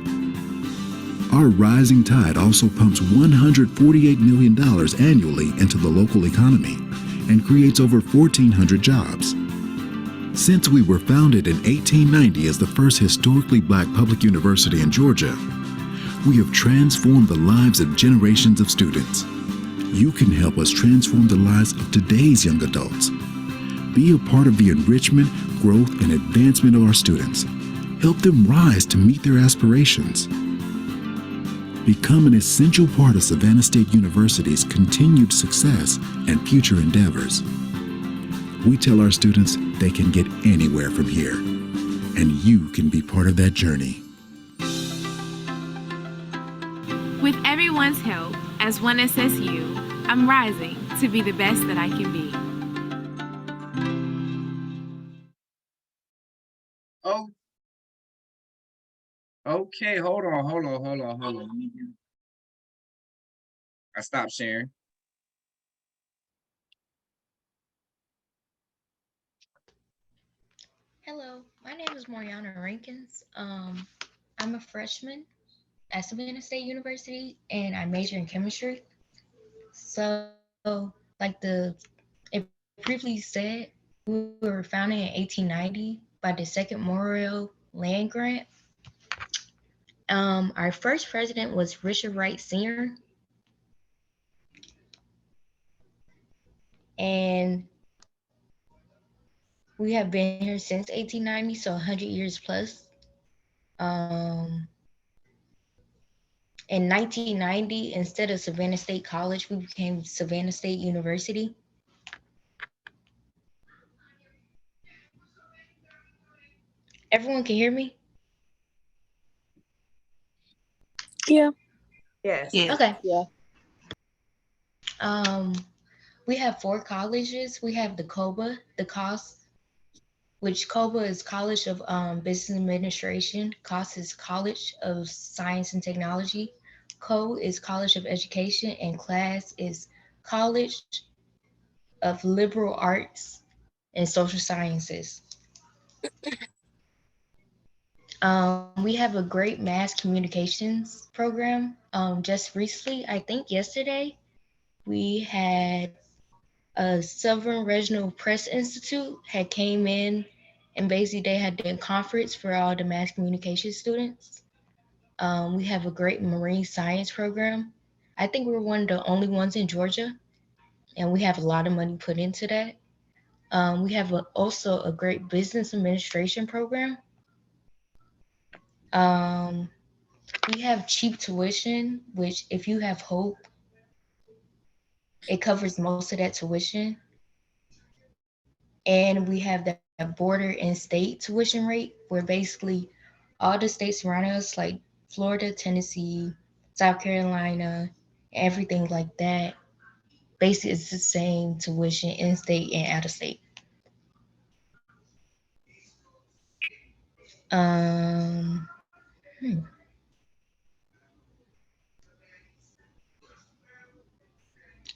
Our rising tide also pumps $148 million annually into the local economy and creates over 1,400 jobs. Since we were founded in 1890 as the first historically Black public university in Georgia, we have transformed the lives of generations of students. You can help us transform the lives of today's young adults. Be a part of the enrichment, growth, and advancement of our students. Help them rise to meet their aspirations. Become an essential part of Savannah State University's continued success and future endeavors. We tell our students they can get anywhere from here, and you can be part of that journey. With everyone's help, as one SSU, I'm rising to be the best that I can be. Oh, okay. Hold on. I stopped sharing. Hello, my name is Moriana Rankins. I'm a freshman at Savannah State University, and I major in chemistry. So, like it briefly said, we were founded in 1890 by the Second Memorial Land Grant. Our first president was Richard Wright Sr. And we have been here since 1890, so 100 years plus. In 1990, instead of Savannah State College, we became Savannah State University. Everyone can hear me? Yeah. Yes. Okay. Yeah. We have 4 colleges. We have the COBA, the COS, which COBA is College of Business Administration. COS is College of Science and Technology. CO is College of Education, and CLAS is College of Liberal Arts and Social Sciences. We have a great mass communications program. Just recently, I think yesterday, we had a Southern Regional Press Institute had came in, and basically they had a conference for all the mass communication students. We have a great marine science program. I think we're one of the only ones in Georgia, and we have a lot of money put into that. We have also a great business administration program. We have cheap tuition, which if you have HOPE, it covers most of that tuition. And we have that border and state tuition rate, where basically all the states surrounding us, like Florida, Tennessee, South Carolina, everything like that, basically it's the same tuition in state and out of state.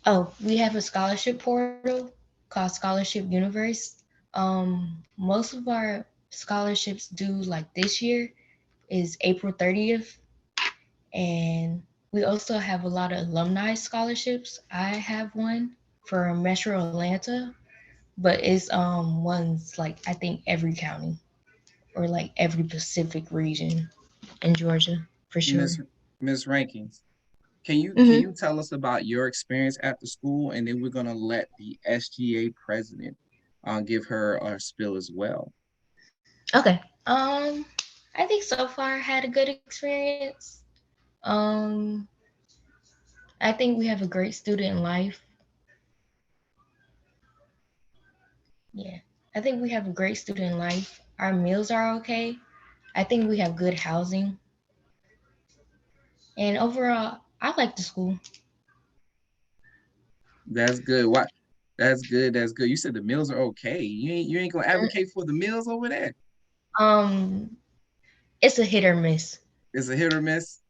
Oh, we have a scholarship portal called Scholarship Universe. Most of our scholarships due like this year is April 30th. And we also have a lot of alumni scholarships. I have one for Metro Atlanta, but it's ones like I think every county or like every Pacific region in Georgia for sure. Ms. Rankins, can you tell us about your experience at the school, and then we're gonna let the SGA president give her spiel as well. Okay. I I think so far I had a good experience. I think we have a great student life. Yeah, I think we have a great student life. Our meals are okay. I think we have good housing. And overall, I like the school. That's good. What? That's good. That's good. You said the meals are okay. You ain't gonna advocate for the meals over there. Um, it's a hit or miss. It's a hit or miss.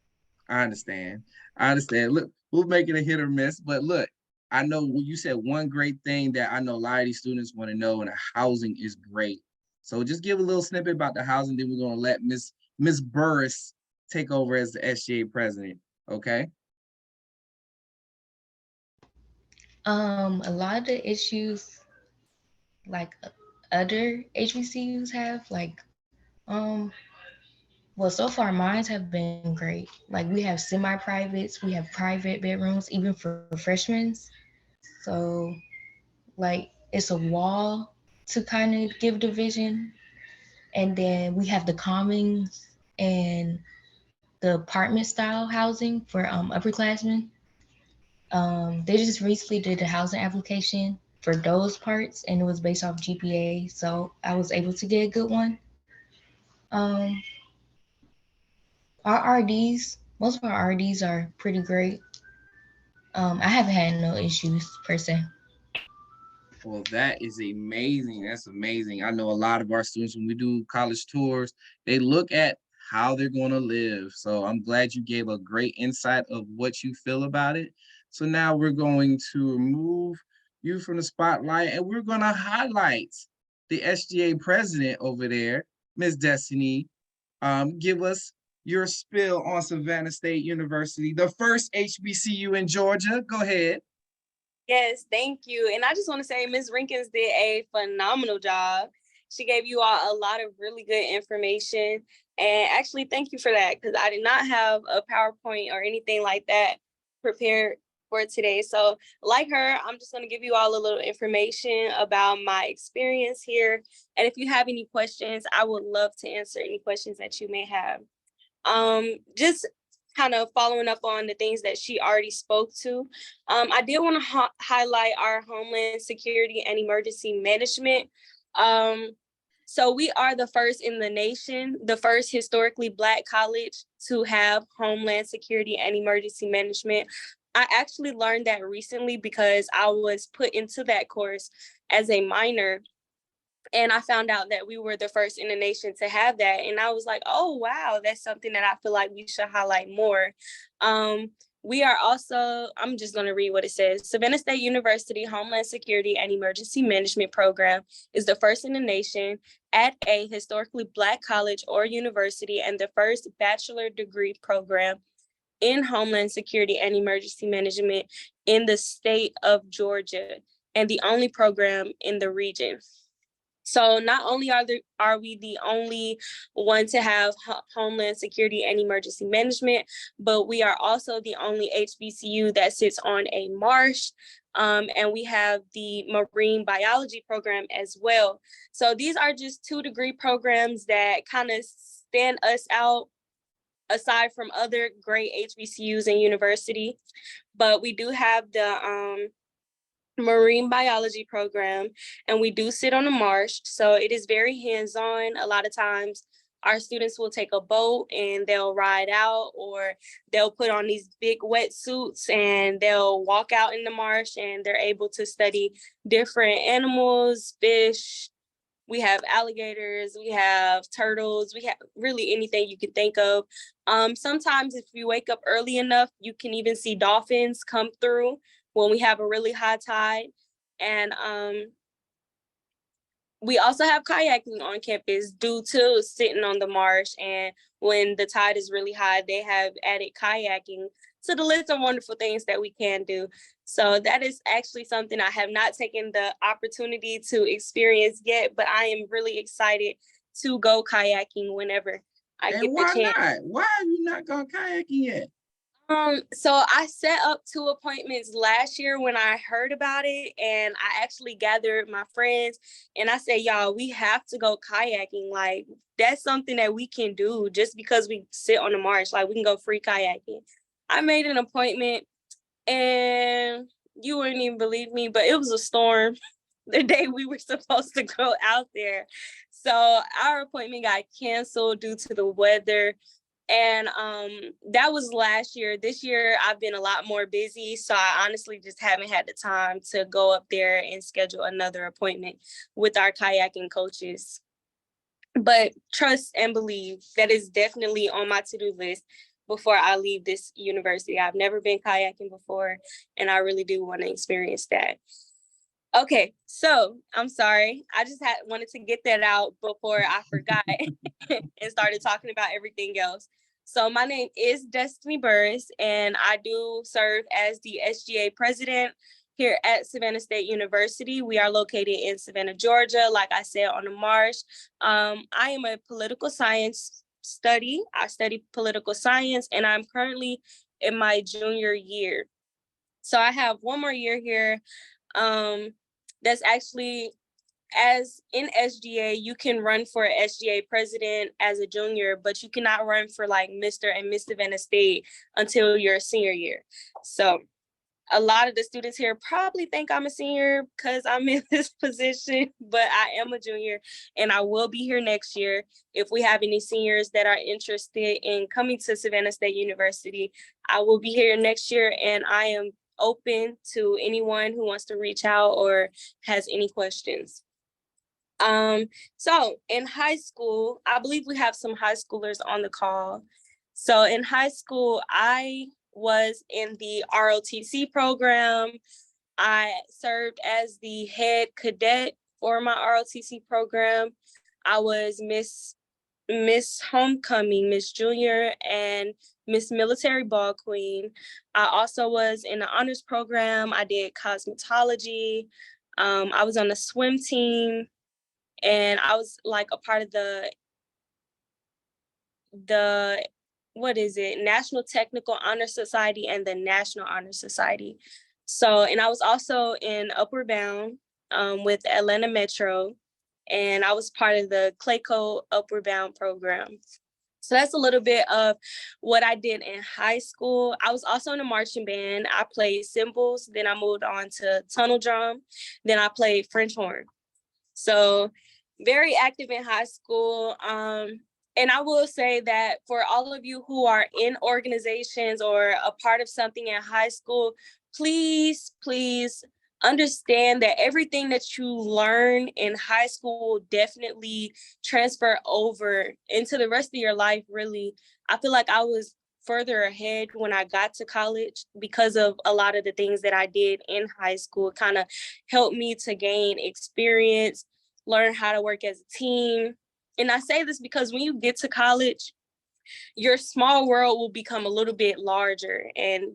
I understand. I understand. Look, we'll make it a hit or miss. But look, I know you said one great thing that I know a lot of these students want to know, and the housing is great. So just give a little snippet about the housing, then we're gonna let Miss Burris take over as the SGA president. Okay. A lot of the issues like other HBCUs have, like, well, so far mine have been great. Like, we have semi-privates, we have private bedrooms, even for freshmen. So, like, it's a wall to kind of give division. And then we have the commons and the apartment style housing for upperclassmen. They just recently did a housing application for those parts, and it was based off GPA, so I was able to get a good one. Our RDs, most of our RDs are pretty great. I haven't had no issues per se. Well, that is amazing. That's amazing. I know a lot of our students, when we do college tours, they look at how they're going to live. So I'm glad you gave a great insight of what you feel about it. So now we're going to remove you from the spotlight, and we're going to highlight the SGA president over there, Ms. Destiny. Give us your spill on Savannah State University, the first HBCU in Georgia. Go ahead. Yes, thank you. And I just want to say Ms. Rinkins did a phenomenal job. She gave you all a lot of really good information. And actually, thank you for that, because I did not have a PowerPoint or anything like that prepared for today. So like her, I'm just going to give you all a little information about my experience here. And if you have any questions, I would love to answer any questions that you may have. Just kind of following up on the things that she already spoke to. I did want to highlight our Homeland Security and Emergency Management. So we are the first in the nation, the first historically Black college to have Homeland Security and Emergency Management. I actually learned that recently because I was put into that course as a minor. And I found out that we were the first in the nation to have that. And I was like, oh, wow, that's something that I feel like we should highlight more. We are also, I'm just going to read what it says. Savannah State University Homeland Security and Emergency Management Program is the first in the nation at a historically Black college or university, and the first bachelor degree program in Homeland Security and Emergency Management in the state of Georgia, and the only program in the region. So not only are we the only one to have Homeland Security and Emergency Management, but we are also the only HBCU that sits on a marsh, and we have the Marine Biology program as well. So these are just 2-degree programs that kind of stand us out aside from other great HBCUs and university. But we do have the Marine Biology program, and we do sit on a marsh, so it is very hands-on. A lot of times our students will take a boat and they'll ride out, or they'll put on these big wetsuits and they'll walk out in the marsh, and they're able to study different animals, fish. We have alligators, we have turtles, we have really anything you can think of. Sometimes if you wake up early enough, you can even see dolphins come through when we have a really high tide. And we also have kayaking on campus due to sitting on the marsh. And when the tide is really high, they have added kayaking to the list of wonderful things that we can do. So that is actually something I have not taken the opportunity to experience yet, but I am really excited to go kayaking whenever I get the chance. Why not? Why have you not gone kayaking yet? So I set up 2 appointments last year when I heard about it, and I actually gathered my friends and I said, y'all, we have to go kayaking. Like, that's something that we can do just because we sit on the marsh. Like, we can go free kayaking. I made an appointment, and you wouldn't even believe me, but it was a storm the day we were supposed to go out there. So our appointment got canceled due to the weather. And that was last year. This year, I've been a lot more busy. So I honestly just haven't had the time to go up there and schedule another appointment with our kayaking coaches. But trust and believe, that is definitely on my to-do list before I leave this university. I've never been kayaking before, and I really do want to experience that. Okay, so I'm sorry. I just wanted to get that out before I forgot and started talking about everything else. So my name is Destiny Burris, and I do serve as the SGA president here at Savannah State University. We are located in Savannah, Georgia, like I said, on the marsh. I am a political science study. I study political science, and I'm currently in my junior year. So I have one more year here. That's actually, as in SGA, you can run for SGA president as a junior, but you cannot run for like Mr. and Miss Savannah State until your senior year. So a lot of the students here probably think I'm a senior because I'm in this position, but I am a junior, and I will be here next year. If we have any seniors that are interested in coming to Savannah State University, I will be here next year, and I am open to anyone who wants to reach out or has any questions. So in high school, I believe we have some high schoolers on the call. So in high school, I was in the ROTC program. I served as the head cadet for my ROTC program. I was Miss Homecoming, Miss Junior, and Miss Military Ball Queen. I also was in the honors program. I did cosmetology. I was on the swim team, and I was like a part of the National Technical Honor Society and the National Honor Society. So, and I was also in Upward Bound with Atlanta Metro, and I was part of the Clayco Upward Bound program. So that's a little bit of what I did in high school. I was also in a marching band. I played cymbals, then I moved on to tunnel drum, then I played French horn. So very active in high school. And I will say that for all of you who are in organizations or a part of something in high school, please understand that everything that you learn in high school will definitely transfer over into the rest of your life, really. I feel like I was further ahead when I got to college because of a lot of the things that I did in high school. It kind of helped me to gain experience, learn how to work as a team. And I say this because when you get to college, your small world will become a little bit larger, and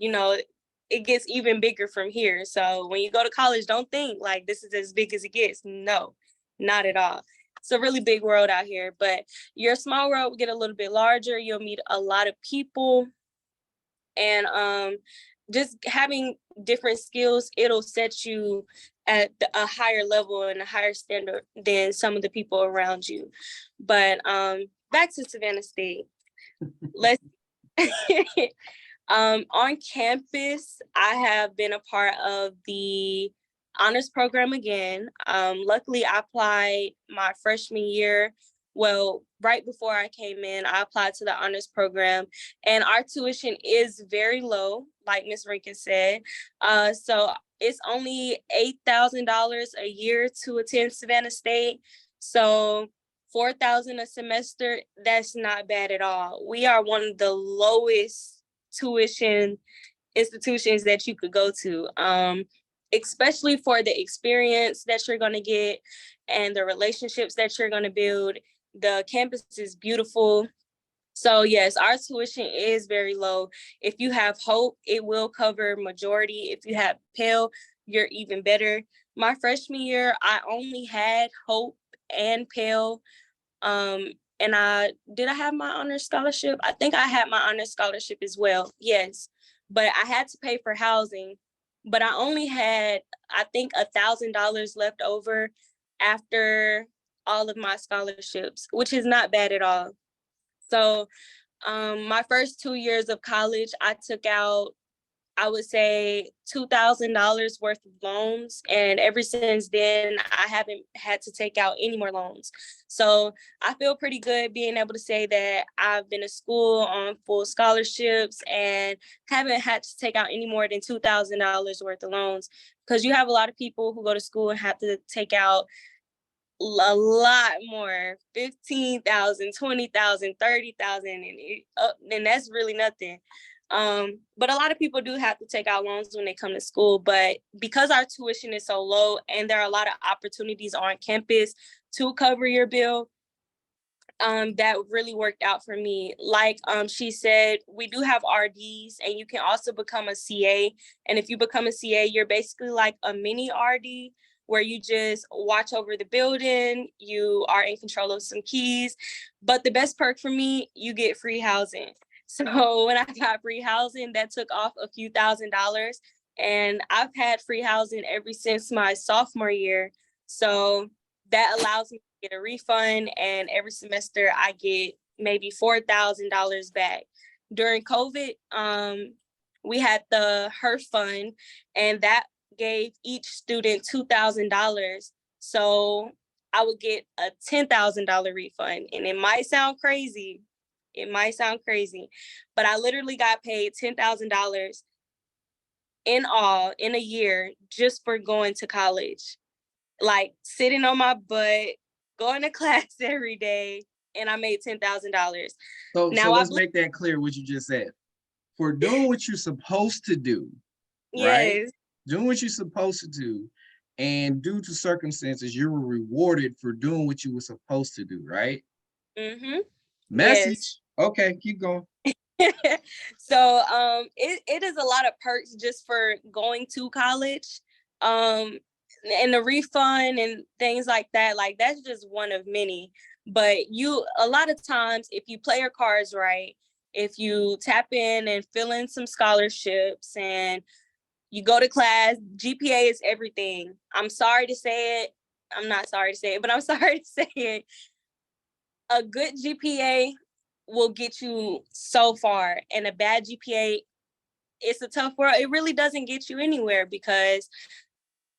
it gets even bigger from here. So when you go to college, don't think like this is as big as it gets. No, not at all. It's a really big world out here, but your small world will get a little bit larger. You'll meet a lot of people, and just having different skills, it'll set you at a higher level and a higher standard than some of the people around you. But back to Savannah State. Let's on campus, I have been a part of the honors program again. Luckily, I applied my freshman year. Well, right before I came in, I applied to the honors program, and our tuition is very low, like Ms. Rinkin said. So it's only $8,000 a year to attend Savannah State. So $4,000 a semester, that's not bad at all. We are one of the lowest tuition institutions that you could go to, especially for the experience that you're going to get and the relationships that you're going to build. The campus is beautiful. So yes, our tuition is very low. If you have Hope, it will cover majority. If you have Pell, you're even better. My freshman year, I only had Hope and Pell. and did I have my honors scholarship? I think I had my honors scholarship as well. Yes, but I had to pay for housing, but I only had, I think, $1,000 left over after all of my scholarships, which is not bad at all. So my first 2 years of college, I took out, I would say, $2,000 worth of loans. And ever since then, I haven't had to take out any more loans. So I feel pretty good being able to say that I've been to school on full scholarships and haven't had to take out any more than $2,000 worth of loans. Because you have a lot of people who go to school and have to take out a lot more, 15,000, 20,000, 30,000, and that's really nothing. But a lot of people do have to take out loans when they come to school, but because our tuition is so low and there are a lot of opportunities on campus to cover your bill, that really worked out for me. Like she said, we do have RDs, and you can also become a CA. And if you become a CA, you're basically like a mini RD, where you just watch over the building, you are in control of some keys. But the best perk for me, you get free housing. So when I got free housing, that took off a few $1,000s. And I've had free housing ever since my sophomore year. So that allows me to get a refund. And every semester I get maybe $4,000 back. During COVID, we had the HERF fund, and that gave each student $2,000. So I would get a $10,000 refund. And it might sound crazy. But I literally got paid $10,000 in all in a year just for going to college. Like sitting on my butt, going to class every day, and I made $10,000. So let's make that clear what you just said. For doing what you're supposed to do, right? Yes. Doing what you're supposed to do, and due to circumstances, you were rewarded for doing what you were supposed to do, right? Mm-hmm. Message. Yes. Okay, keep going. So it is a lot of perks just for going to college. And the refund and things like that, like that's just one of many. But a lot of times, if you play your cards right, if you tap in and fill in some scholarships and you go to class, GPA is everything. I'm sorry to say it. I'm not sorry to say it, but I'm sorry to say it. A good GPA will get you so far, and a bad GPA, it's a tough world. It really doesn't get you anywhere, because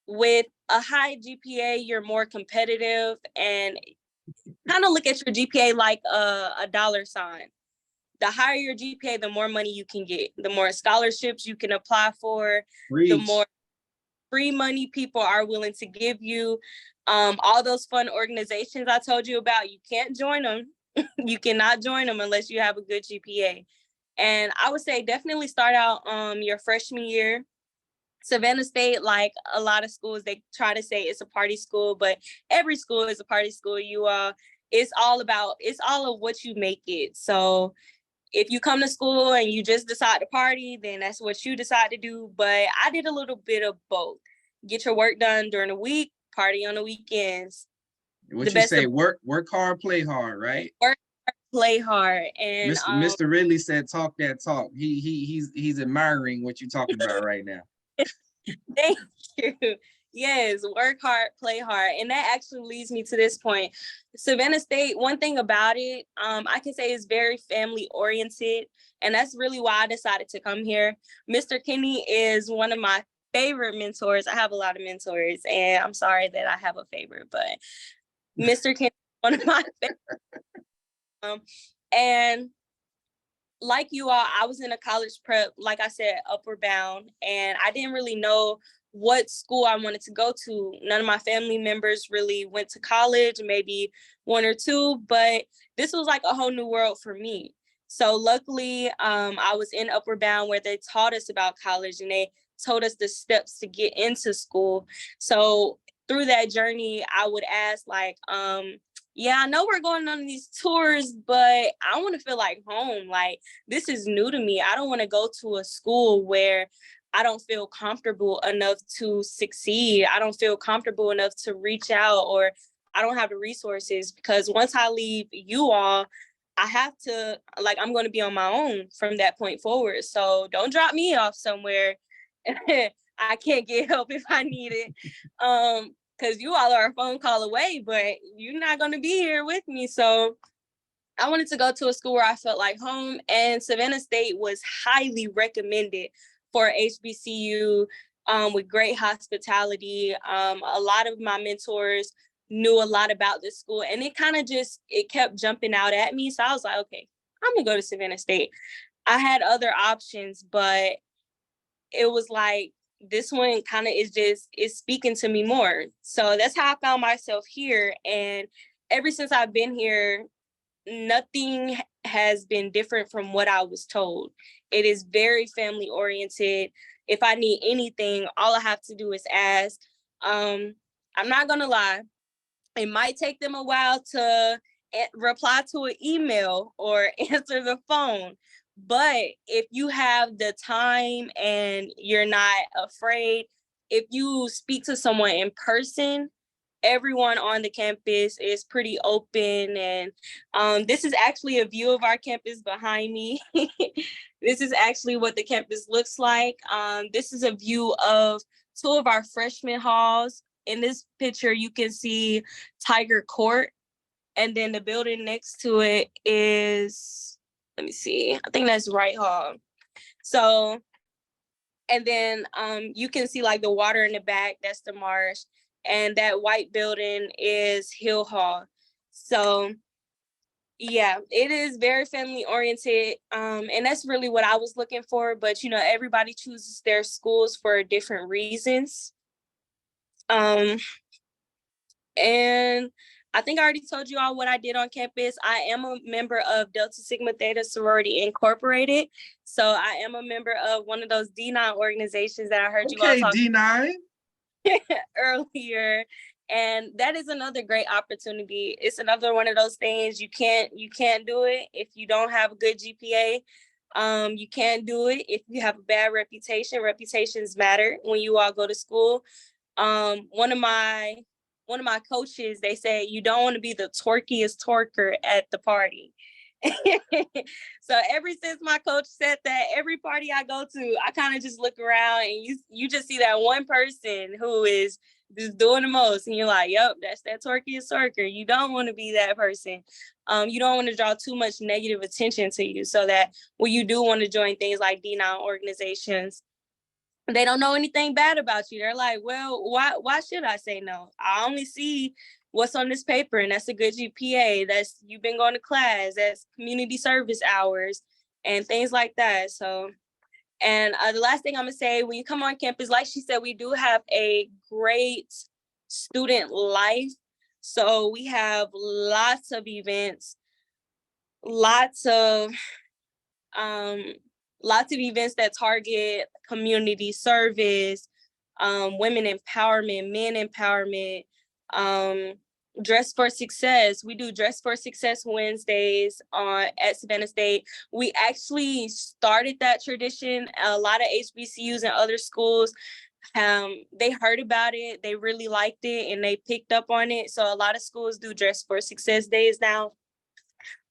with a high GPA, you're more competitive, and kind of look at your GPA like a dollar sign. The higher your GPA, the more money you can get, the more scholarships you can apply for, the more free money people are willing to give you. All those fun organizations I told you about, you can't join them. You cannot join them unless you have a good GPA. And I would say definitely start out your freshman year. Savannah State, like a lot of schools, they try to say it's a party school, but every school is a party school. It's all of what you make it. So if you come to school and you just decide to party, then that's what you decide to do. But I did a little bit of both. Get your work done during the week, party on the weekends. What you say, work hard, play hard, right? Work hard, play hard. And Mr. Ridley said, talk that talk. He's admiring what you're talking about right now. Thank you. Yes, work hard, play hard. And that actually leads me to this point. Savannah State, one thing about it, I can say is very family oriented. And that's really why I decided to come here. Mr. Kenny is one of my favorite mentors. I have a lot of mentors, and I'm sorry that I have a favorite, but Mr. Kenny is one of my favorites. And like you all, I was in a college prep, like I said, upward bound, and I didn't really know what school I wanted to go to. None of my family members really went to college, maybe one or two, but this was like a whole new world for me. So luckily, I was in upward bound where they taught us about college, and they told us the steps to get into school. So through that journey, I would ask like, yeah, I know we're going on these tours, but I want to feel like home. Like, this is new to me. I don't want to go to a school where I don't feel comfortable enough to succeed. I don't feel comfortable enough to reach out, or I don't have the resources, because once I leave you all, I have to, like, I'm going to be on my own from that point forward. So don't drop me off somewhere. I can't get help if I need it. Because you all are a phone call away, but you're not going to be here with me. So I wanted to go to a school where I felt like home, and Savannah State was highly recommended for HBCU with great hospitality. A lot of my mentors knew a lot about this school, and it kept jumping out at me. So I was like, okay, I'm gonna go to Savannah State. I had other options, but it was like, this one kind of is speaking to me more. So that's how I found myself here. And ever since I've been here, nothing has been different from what I was told. It is very family oriented. If I need anything, all I have to do is ask. I'm not gonna lie. It might take them a while to reply to an email or answer the phone. But if you have the time and you're not afraid, if you speak to someone in person, everyone on the campus is pretty open. And this is actually a view of our campus behind me. This is actually what the campus looks like. This is a view of two of our freshman halls. In this picture, you can see Tiger Court. And then the building next to it is, let me see, I think that's Wright Hall. So, and then you can see like the water in the back, that's the marsh. And that white building is Hill Hall. So yeah, it is very family oriented. And that's really what I was looking for. But everybody chooses their schools for different reasons. And I think I already told you all what I did on campus. I am a member of Delta Sigma Theta Sorority Incorporated. So I am a member of one of those D9 organizations that I heard you all talk D9 earlier. And that is another great opportunity. It's another one of those things you can't do it if you don't have a good GPA. You can't do it if you have a bad reputation. Reputations matter when you all go to school. One of my coaches, they say you don't want to be the twerkiest twerker at the party. So ever since my coach said that, every party I go to, I kind of just look around and you just see that one person who is just doing the most. And you're like, yep, that's that twerkiest twerker. You don't want to be that person. You don't want to draw too much negative attention to you, so that when you do want to join things like D9 organizations, they don't know anything bad about you. They're like, well, why should I say no? I only see what's on this paper, and that's a good GPA. That's you've been going to class. That's community service hours and things like that. So, and the last thing I'm gonna say, when you come on campus, like she said, we do have a great student life. So we have lots of events, lots of events that target community service, women empowerment, men empowerment, Dress for Success. We do Dress for Success Wednesdays at Savannah State. We actually started that tradition. A lot of HBCUs and other schools, they heard about it, they really liked it, and they picked up on it. So a lot of schools do Dress for Success days now.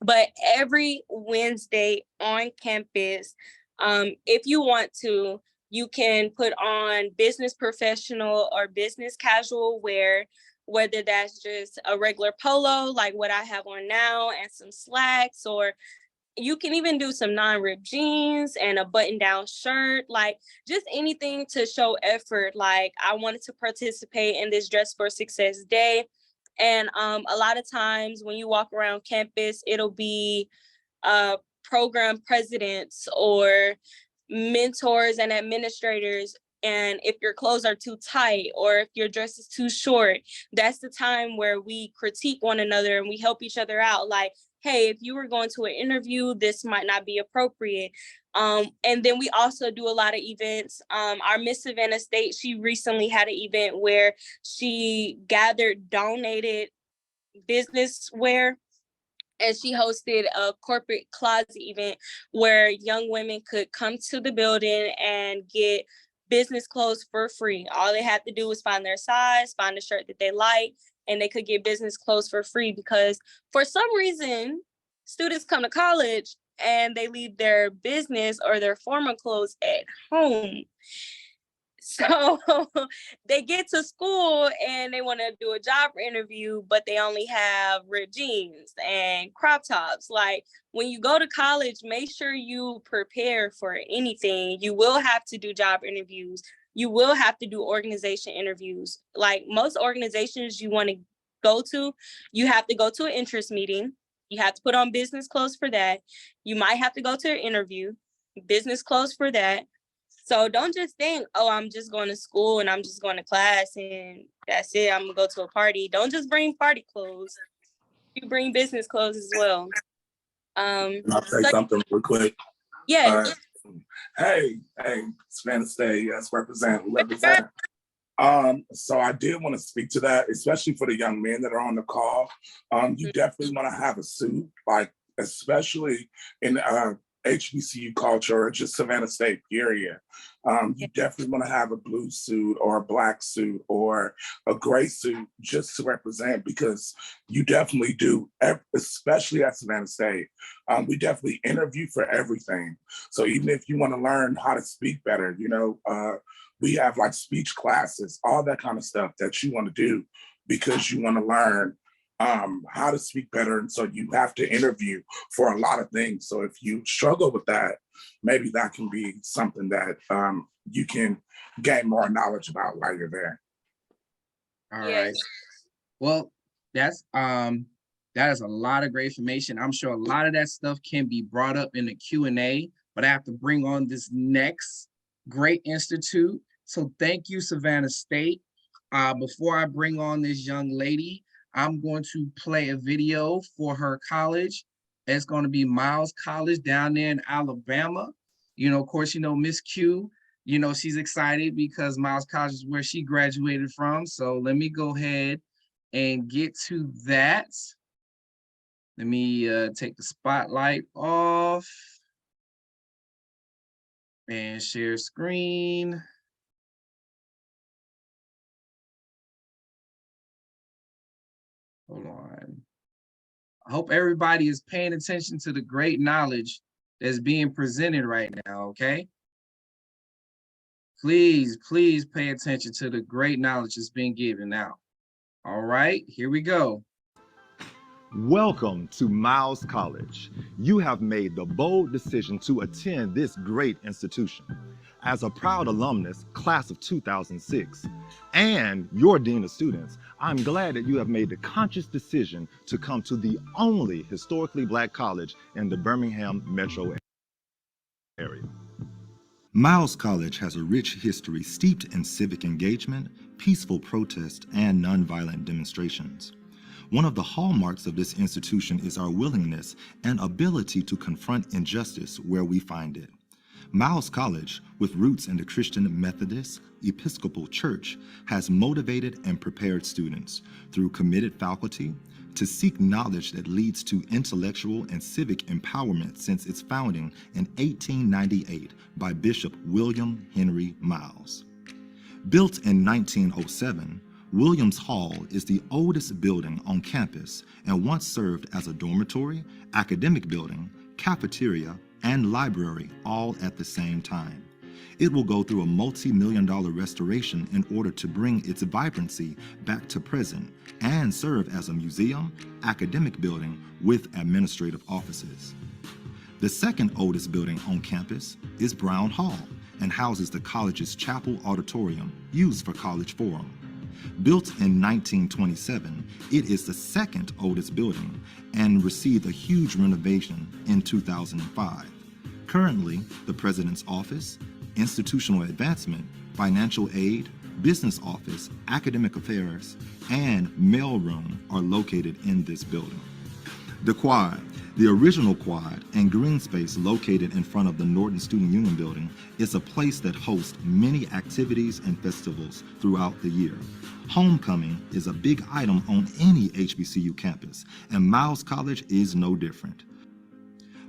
But every Wednesday on campus, if you want to, you can put on business professional or business casual wear, whether that's just a regular polo like what I have on now and some slacks, or you can even do some non-ripped jeans and a button-down shirt, like just anything to show effort. Like, I wanted to participate in this Dress for Success day. And a lot of times when you walk around campus, it'll be program presidents or mentors and administrators. And if your clothes are too tight or if your dress is too short, that's the time where we critique one another and we help each other out. Like, hey, if you were going to an interview, this might not be appropriate. And then we also do a lot of events. Our Miss Savannah State, she recently had an event where she gathered donated business wear, and she hosted a corporate closet event where young women could come to the building and get business clothes for free. All they had to do was find their size, find a shirt that they like, and they could get business clothes for free, because for some reason, students come to college and they leave their business or their formal clothes at home. So they get to school and they want to do a job interview, but they only have ripped jeans and crop tops. Like, when you go to college, make sure you prepare for anything. You will have to do job interviews. You will have to do organization interviews. Like, most organizations you want to go to, you have to go to an interest meeting. You have to put on business clothes for that. You might have to go to an interview, business clothes for that. So don't just think, oh, I'm just going to school and I'm just going to class and that's it. I'm going to go to a party. Don't just bring party clothes. You bring business clothes as well. I'll say something real quick. Yeah. Hey, Savannah State, yes, represent. So I did want to speak to that, especially for the young men that are on the call. You definitely want to have a suit, like, especially in HBCU culture or just Savannah State, period. You definitely want to have a blue suit or a black suit or a gray suit just to represent, because you definitely do, especially at Savannah State. We definitely interview for everything. So even if you want to learn how to speak better, we have like speech classes, all that kind of stuff that you want to do because you want to learn how to speak better. And so you have to interview for a lot of things. So if you struggle with that, maybe that can be something that you can gain more knowledge about while you're there. All right. Well, that is a lot of great information. I'm sure a lot of that stuff can be brought up in the Q&A, but I have to bring on this next great institute. So thank you, Savannah State. Before I bring on this young lady, I'm going to play a video for her college. It's going to be Miles College down there in Alabama. Of course, Miss Q, she's excited because Miles College is where she graduated from. So let me go ahead and get to that. Let me take the spotlight off and share screen. Hold on. I hope everybody is paying attention to the great knowledge that's being presented right now, okay? Please pay attention to the great knowledge that's being given out. All right, here we go. Welcome to Miles College. You have made the bold decision to attend this great institution. As a proud alumnus, class of 2006, and your dean of students, I'm glad that you have made the conscious decision to come to the only historically Black college in the Birmingham metro area. Miles College has a rich history steeped in civic engagement, peaceful protest, and nonviolent demonstrations. One of the hallmarks of this institution is our willingness and ability to confront injustice where we find it. Miles College, with roots in the Christian Methodist Episcopal Church, has motivated and prepared students through committed faculty to seek knowledge that leads to intellectual and civic empowerment since its founding in 1898 by Bishop William Henry Miles. Built in 1907, Williams Hall is the oldest building on campus and once served as a dormitory, academic building, cafeteria, and library all at the same time. It will go through a multi-million-dollar restoration in order to bring its vibrancy back to present and serve as a museum, academic building with administrative offices. The second oldest building on campus is Brown Hall and houses the college's chapel auditorium used for College Forum. Built in 1927, it is the second oldest building and received a huge renovation in 2005. Currently, the President's Office, Institutional Advancement, Financial Aid, Business Office, Academic Affairs, and Mailroom are located in this building. The Quad, the original Quad and green space located in front of the Norton Student Union building, is a place that hosts many activities and festivals throughout the year. Homecoming is a big item on any HBCU campus, and Miles College is no different.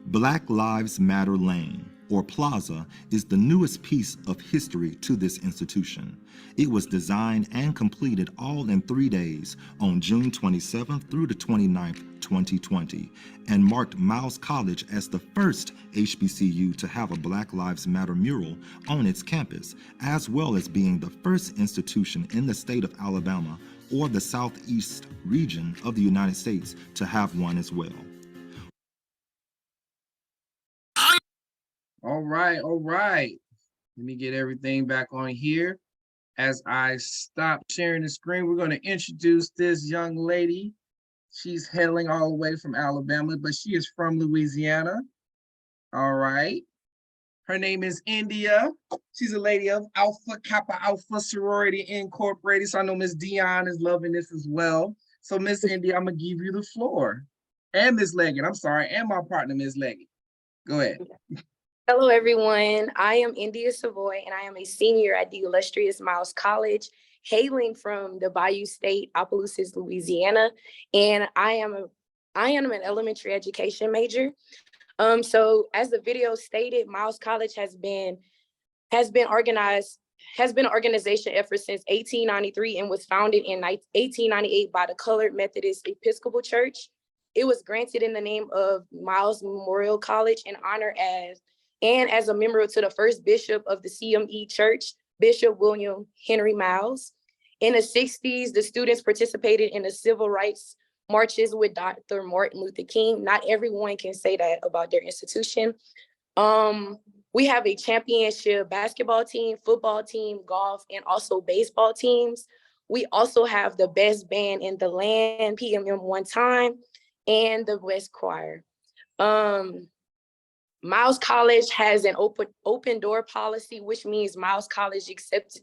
Black Lives Matter Lane, or plaza, is the newest piece of history to this institution. It was designed and completed all in 3 days on June 27th through the 29th, 2020, and marked Miles College as the first HBCU to have a Black Lives Matter mural on its campus, as well as being the first institution in the state of Alabama or the Southeast region of the United States to have one as well. All right, all right. Let me get everything back on here. As I stop sharing the screen, we're going to introduce this young lady. She's hailing all the way from Alabama, but she is from Louisiana. All right. Her name is India. She's a lady of Alpha Kappa Alpha Sorority Incorporated. So I know Miss Dion is loving this as well. So Miss India, I'm going to give you the floor. And Miss Leggett, I'm sorry, and my partner, Miss Leggett. Go ahead. Hello, everyone. I am India Savoy, and I am a senior at the illustrious Miles College, hailing from the Bayou State, Opelousas, Louisiana. And I am an elementary education major. So as the video stated, Miles College has been an organization ever since 1893 and was founded in 1898 by the Colored Methodist Episcopal Church. It was granted in the name of Miles Memorial College in honor as a member to the first bishop of the CME Church, Bishop William Henry Miles. In the 60s, the students participated in the civil rights marches with Dr. Martin Luther King. Not everyone can say that about their institution. We have a championship basketball team, football team, golf, and also baseball teams. We also have the best band in the land, PMM One Time, and the West Choir. Miles College has an open door policy, which means Miles College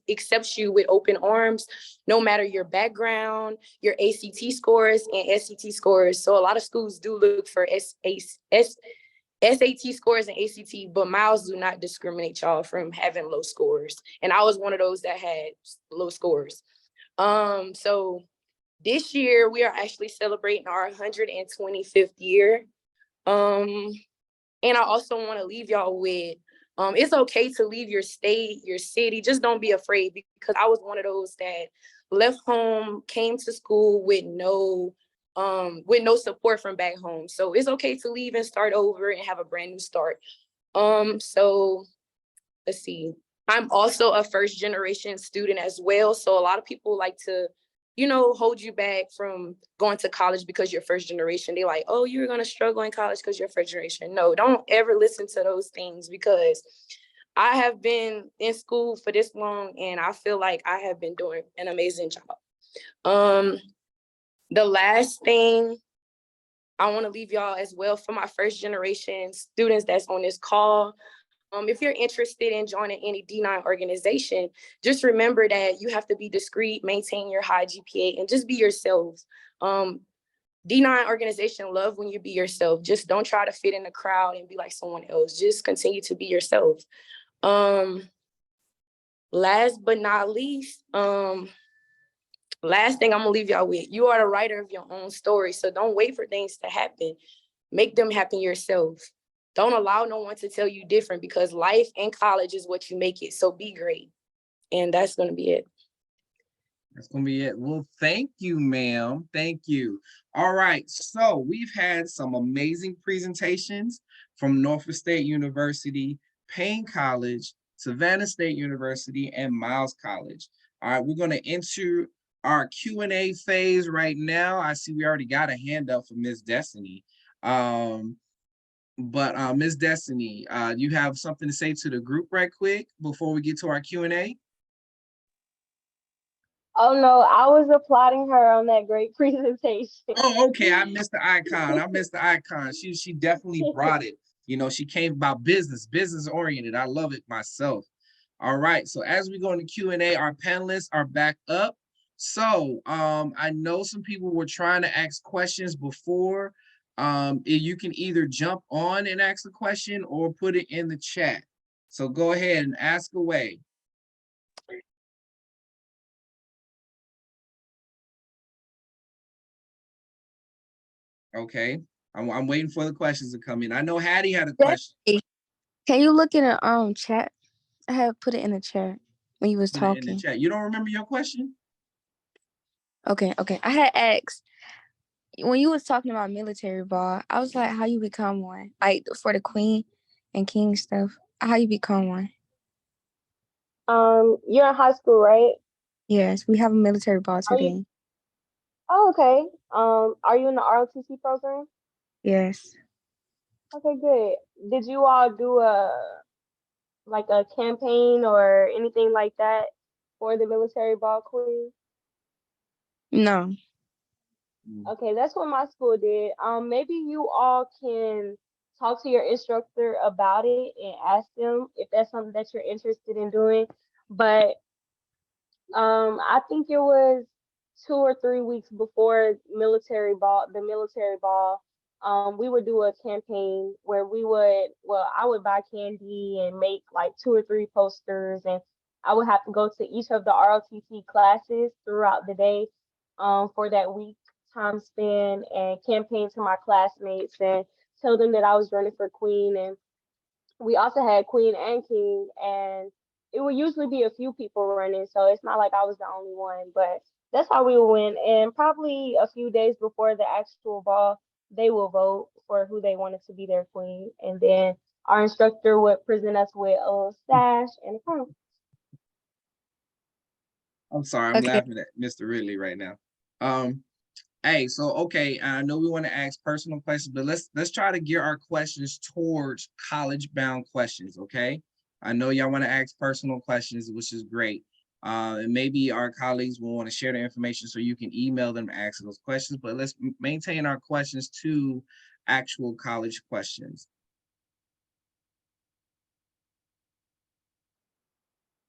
accepts you with open arms, no matter your background, your ACT scores and SAT scores. So a lot of schools do look for SAT scores and ACT, but Miles do not discriminate y'all from having low scores. And I was one of those that had low scores. So this year we are actually celebrating our 125th year. And I also want to leave y'all with, it's okay to leave your state, your city. Just don't be afraid, because I was one of those that left home, came to school with no support from back home. So it's okay to leave and start over and have a brand new start. So let's see. I'm also a first generation student as well. So a lot of people like to, hold you back from going to college because you're first generation. They're like, oh, you're going to struggle in college because you're first generation. No, don't ever listen to those things, because I have been in school for this long and I feel like I have been doing an amazing job. The last thing I want to leave y'all as well for my first generation students that's on this call. If you're interested in joining any D9 organization, just remember that you have to be discreet, maintain your high GPA, and just be yourselves. D9 organization love when you be yourself. Just don't try to fit in the crowd and be like someone else. Just continue to be yourself. Last but not least, last thing I'm gonna leave y'all with, you are the writer of your own story. So don't wait for things to happen. Make them happen yourself. Don't allow no one to tell you different, because life and college is what you make it. So be great. And that's going to be it. That's going to be it. Well, thank you, ma'am. Thank you. All right. So we've had some amazing presentations from Norfolk State University, Payne College, Savannah State University, and Miles College. All right. We're going to enter our Q&A phase right now. I see we already got a hand up for Miss Destiny. But Ms. Destiny, you have something to say to the group right quick before we get to our Q&A? Oh, no, I was applauding her on that great presentation. Oh, okay, I missed the icon. She definitely brought it. She came about business oriented. I love it myself. All right, so as we go into Q&A, our panelists are back up. So I know some people were trying to ask questions before. You can either jump on and ask a question or put it in the chat. So go ahead and ask away. Okay, I'm waiting for the questions to come in. I know Hattie had a question. Can you look in the chat? I have put it in the chat when you was Put it in the talking. chat. You don't remember your question? Okay. I had asked when you was talking about military ball. I was like, how you become one? Like for the queen and king stuff. How you become one? You're in high school, right? Yes, we have a military ball Are you? today. Oh, okay. Are you in the ROTC program? Yes. Okay, good. Did you all do a campaign or anything like that for the military ball queen? No. Okay, that's what my school did. Maybe you all can talk to your instructor about it and ask them if that's something that you're interested in doing. But I think it was 2 or 3 weeks before the military ball. We would do a campaign where I would buy candy and make like 2 or 3 posters, and I would have to go to each of the ROTC classes throughout the day, for that week time span, and campaign to my classmates and tell them that I was running for queen. And we also had queen and king, and it would usually be a few people running, so it's not like I was the only one. But that's how we would win. And probably a few days before the actual ball, they will vote for who they wanted to be their queen, and then our instructor would present us with a little sash and a crown. I'm sorry, I'm laughing at Mr. Ridley right now. Hey, so okay, I know we want to ask personal questions, but let's try to gear our questions towards college-bound questions, okay? I know y'all want to ask personal questions, which is great. And maybe our colleagues will want to share the information so you can email them to ask those questions, but let's maintain our questions to actual college questions.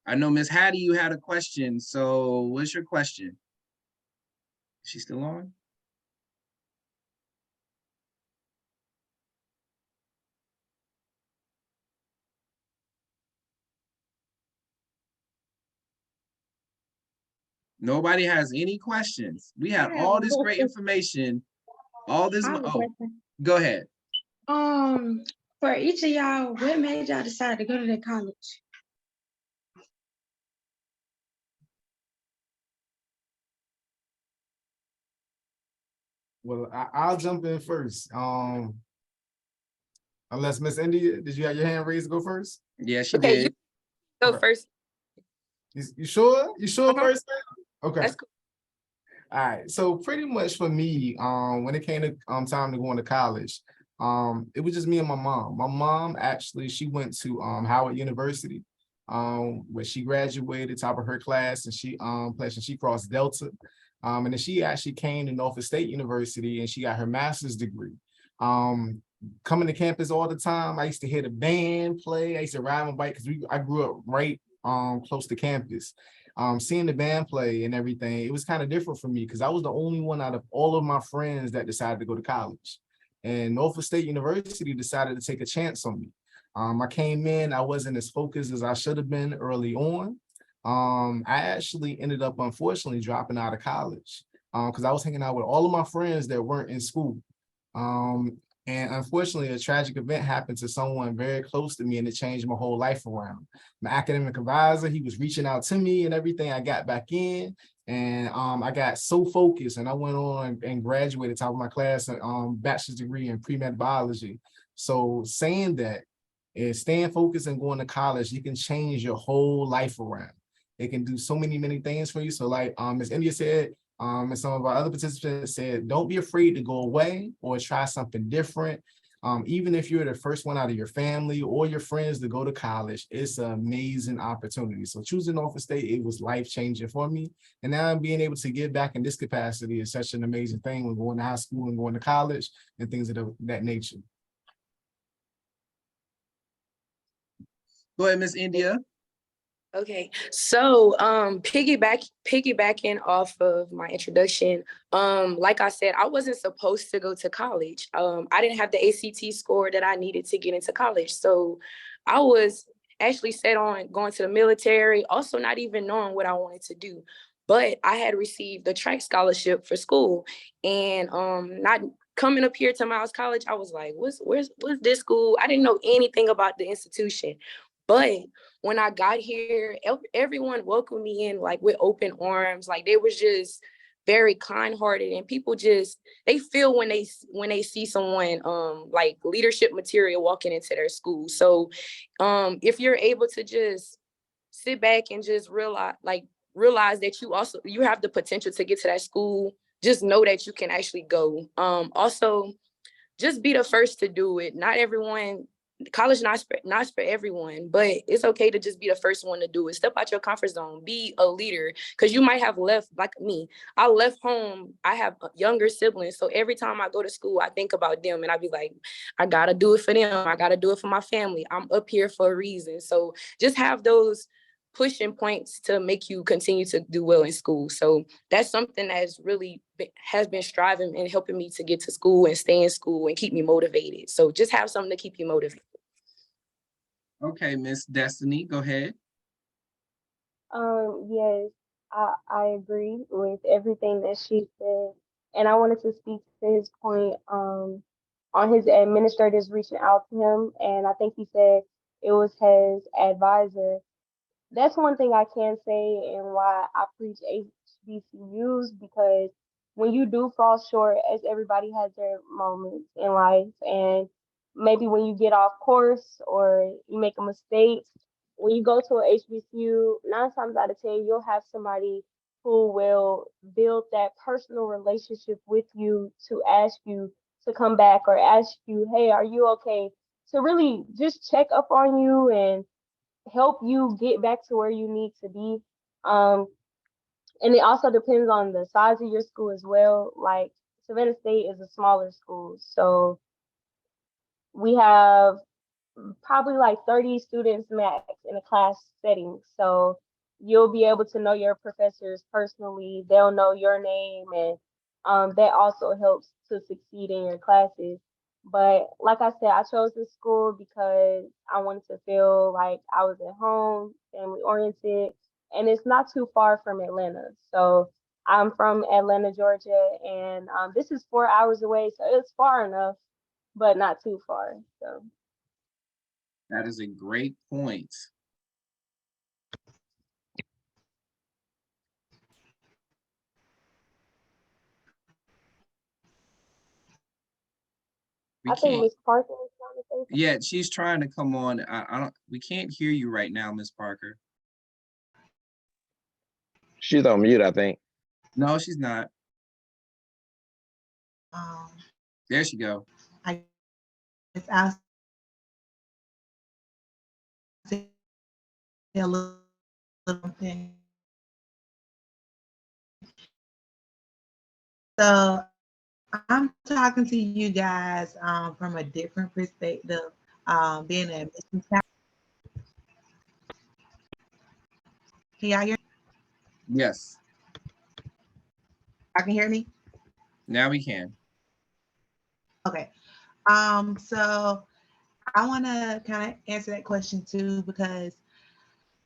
I know Miss Hattie, you had a question, so what's your question? Is she still on? Nobody has any questions. We had all this great information, all this. Oh, go ahead. For each of y'all, what made y'all decide to go to that college? Well, I'll jump in first. Unless Miss India, did you have your hand raised to go first? Yeah, she did. You go first. You sure? You sure first? Okay. That's cool. All right. So pretty much for me, when it came to time to go into college, it was just me and my mom. My mom actually, she went to Howard University, where she graduated top of her class, and she crossed Delta. And then she actually came to Norfolk State University and she got her master's degree. Coming to campus all the time, I used to hear the band play. I used to ride my bike because I grew up right close to campus. Seeing the band play and everything, it was kind of different for me because I was the only one out of all of my friends that decided to go to college. And Norfolk State University decided to take a chance on me. I came in, I wasn't as focused as I should have been early on. I actually ended up, unfortunately, dropping out of college because I was hanging out with all of my friends that weren't in school. And unfortunately, a tragic event happened to someone very close to me, and it changed my whole life around. My academic advisor, he was reaching out to me and everything. I got back in, and I got so focused, and I went on and graduated top of my class, bachelor's degree in pre-med biology. So saying that is staying focused and going to college, you can change your whole life around. It can do so many things for you. So like Ms. India said, and some of our other participants said, don't be afraid to go away or try something different. Even if you're the first one out of your family or your friends to go to college, it's an amazing opportunity. So choosing Norfolk State, it was life-changing for me. And now being able to give back in this capacity is such an amazing thing when going to high school and going to college and things of that nature. Go ahead, Miss India. Okay, so piggybacking off of my introduction, like I said, I wasn't supposed to go to college. I didn't have the ACT score that I needed to get into college. So I was actually set on going to the military, also not even knowing what I wanted to do. But I had received the track scholarship for school, and not coming up here to Miles College, I was like, what's this school? I didn't know anything about the institution. But when I got here, everyone welcomed me in like with open arms. Like they was just very kind-hearted, and people just, they feel when they see someone like leadership material walking into their school. So if you're able to just sit back and just realize that you have the potential to get to that school, just know that you can actually go. Also, just be the first to do it. Not everyone, college not for everyone, but it's okay to just be the first one to do it. Step out your comfort zone, be a leader, because you might have left, like me. I left home. I have younger siblings, so every time I go to school, I think about them, and I be like, I gotta do it for them. I gotta do it for my family. I'm up here for a reason. So just have those pushing points to make you continue to do well in school. So that's something that's really has been striving and helping me to get to school and stay in school and keep me motivated. So just have something to keep you motivated. Okay, Miss Destiny, go ahead. Yes, I agree with everything that she said. And I wanted to speak to his point on his administrators reaching out to him. And I think he said it was his advisor. That's one thing I can say and why I preach HBCUs, because when you do fall short, as everybody has their moments in life, and maybe when you get off course or you make a mistake, when you go to a HBCU, 9 times out of 10, you'll have somebody who will build that personal relationship with you to ask you to come back or ask you, hey, are you okay? To really just check up on you and help you get back to where you need to be. Um, and it also depends on the size of your school as well. Like Savannah State is a smaller school, so we have probably like 30 students max in a class setting. So you'll be able to know your professors personally. They'll know your name, and that also helps to succeed in your classes. But like I said, I chose this school because I wanted to feel like I was at home, family oriented, and it's not too far from Atlanta. So I'm from Atlanta, Georgia, and this is 4 hours away, so it's far enough, but not too far. So. That is a great point. I think Miss Parker is trying to say something. Yeah, she's trying to come on. We can't hear you right now, Miss Parker. She's on mute, I think. No, she's not. There she go. I guess I'll say a little thing. So I'm talking to you guys from a different perspective, being an admissions counselor. Can y'all hear me? Yes. Y'all can hear me? Now we can. Okay. So I want to kind of answer that question too, because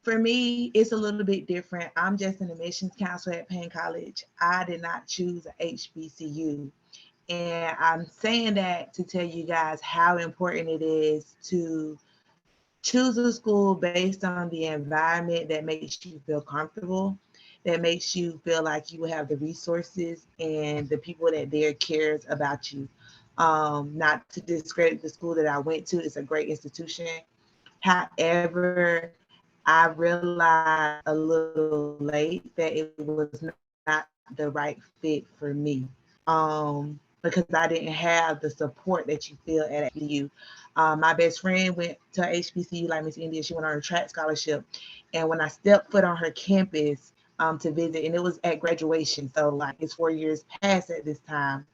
for me, it's a little bit different. I'm just an admissions counselor at Payne College. I did not choose a HBCU. And I'm saying that to tell you guys how important it is to choose a school based on the environment that makes you feel comfortable, that makes you feel like you will have the resources and the people that there cares about you. Not to discredit the school that I went to, it's a great institution. However, I realized a little late that it was not the right fit for me. Because I didn't have the support that you feel at HBCU. My best friend went to HBCU like Miss India. She went on a track scholarship. And when I stepped foot on her campus to visit, and it was at graduation, so like it's 4 years past at this time.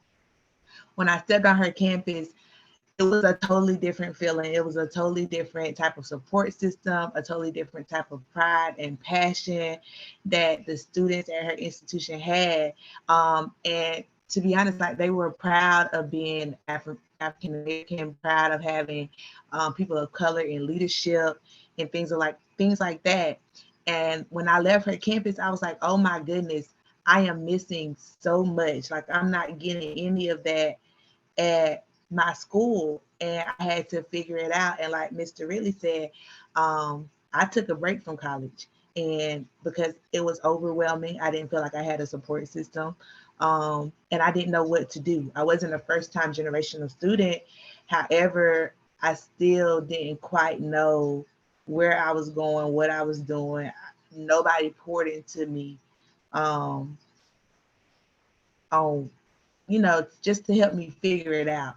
When I stepped on her campus, it was a totally different feeling. It was a totally different type of support system, a totally different type of pride and passion that the students at her institution had. And to be honest, like they were proud of being African American, proud of having people of color in leadership and things like that. And when I left her campus, I was like, oh my goodness, I am missing so much. Like I'm not getting any of that at my school, and I had to figure it out. And like Mr. Ridley said, I took a break from college, and because it was overwhelming, I didn't feel like I had a support system, and I didn't know what to do. I wasn't a first-time generational student. However, I still didn't quite know where I was going, what I was doing. Nobody poured into me on, just to help me figure it out.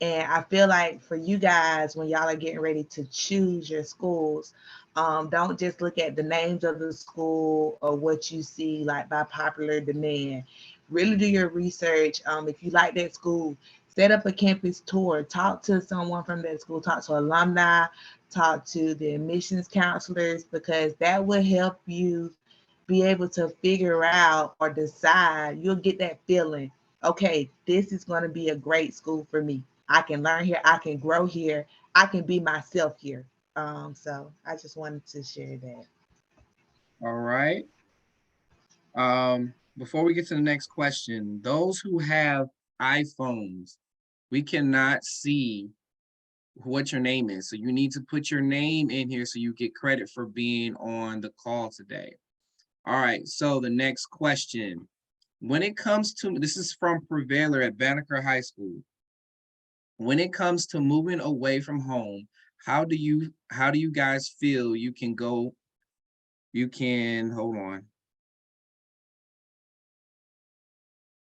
And I feel like for you guys, when y'all are getting ready to choose your schools, don't just look at the names of the school or what you see like by popular demand. Really do your research. If you like that school, set up a campus tour, talk to someone from that school, talk to alumni, talk to the admissions counselors, because that will help you be able to figure out or decide. You'll get that feeling, okay, this is going to be a great school for me. I can learn here, I can grow here, I can be myself here. So I just wanted to share that. All right. Before we get to the next question, those who have iPhones, we cannot see what your name is. So you need to put your name in here so you get credit for being on the call today. All right, so the next question. When it comes to, this is from Prevailer at Banneker High School. When it comes to moving away from home, how do you guys feel you can hold on.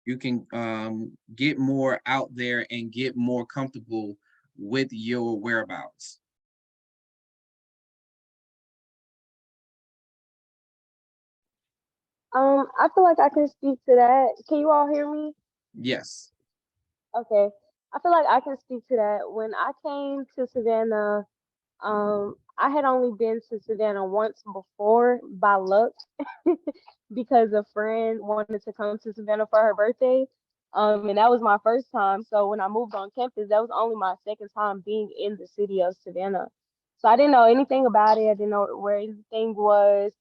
You can get more out there and get more comfortable with your whereabouts? I feel like I can speak to that. Can you all hear me? Yes. Okay. I feel like I can speak to that. When I came to Savannah, I had only been to Savannah once before by luck because a friend wanted to come to Savannah for her birthday. And that was my first time. So when I moved on campus, that was only my second time being in the city of Savannah. So I didn't know anything about it. I didn't know where anything was.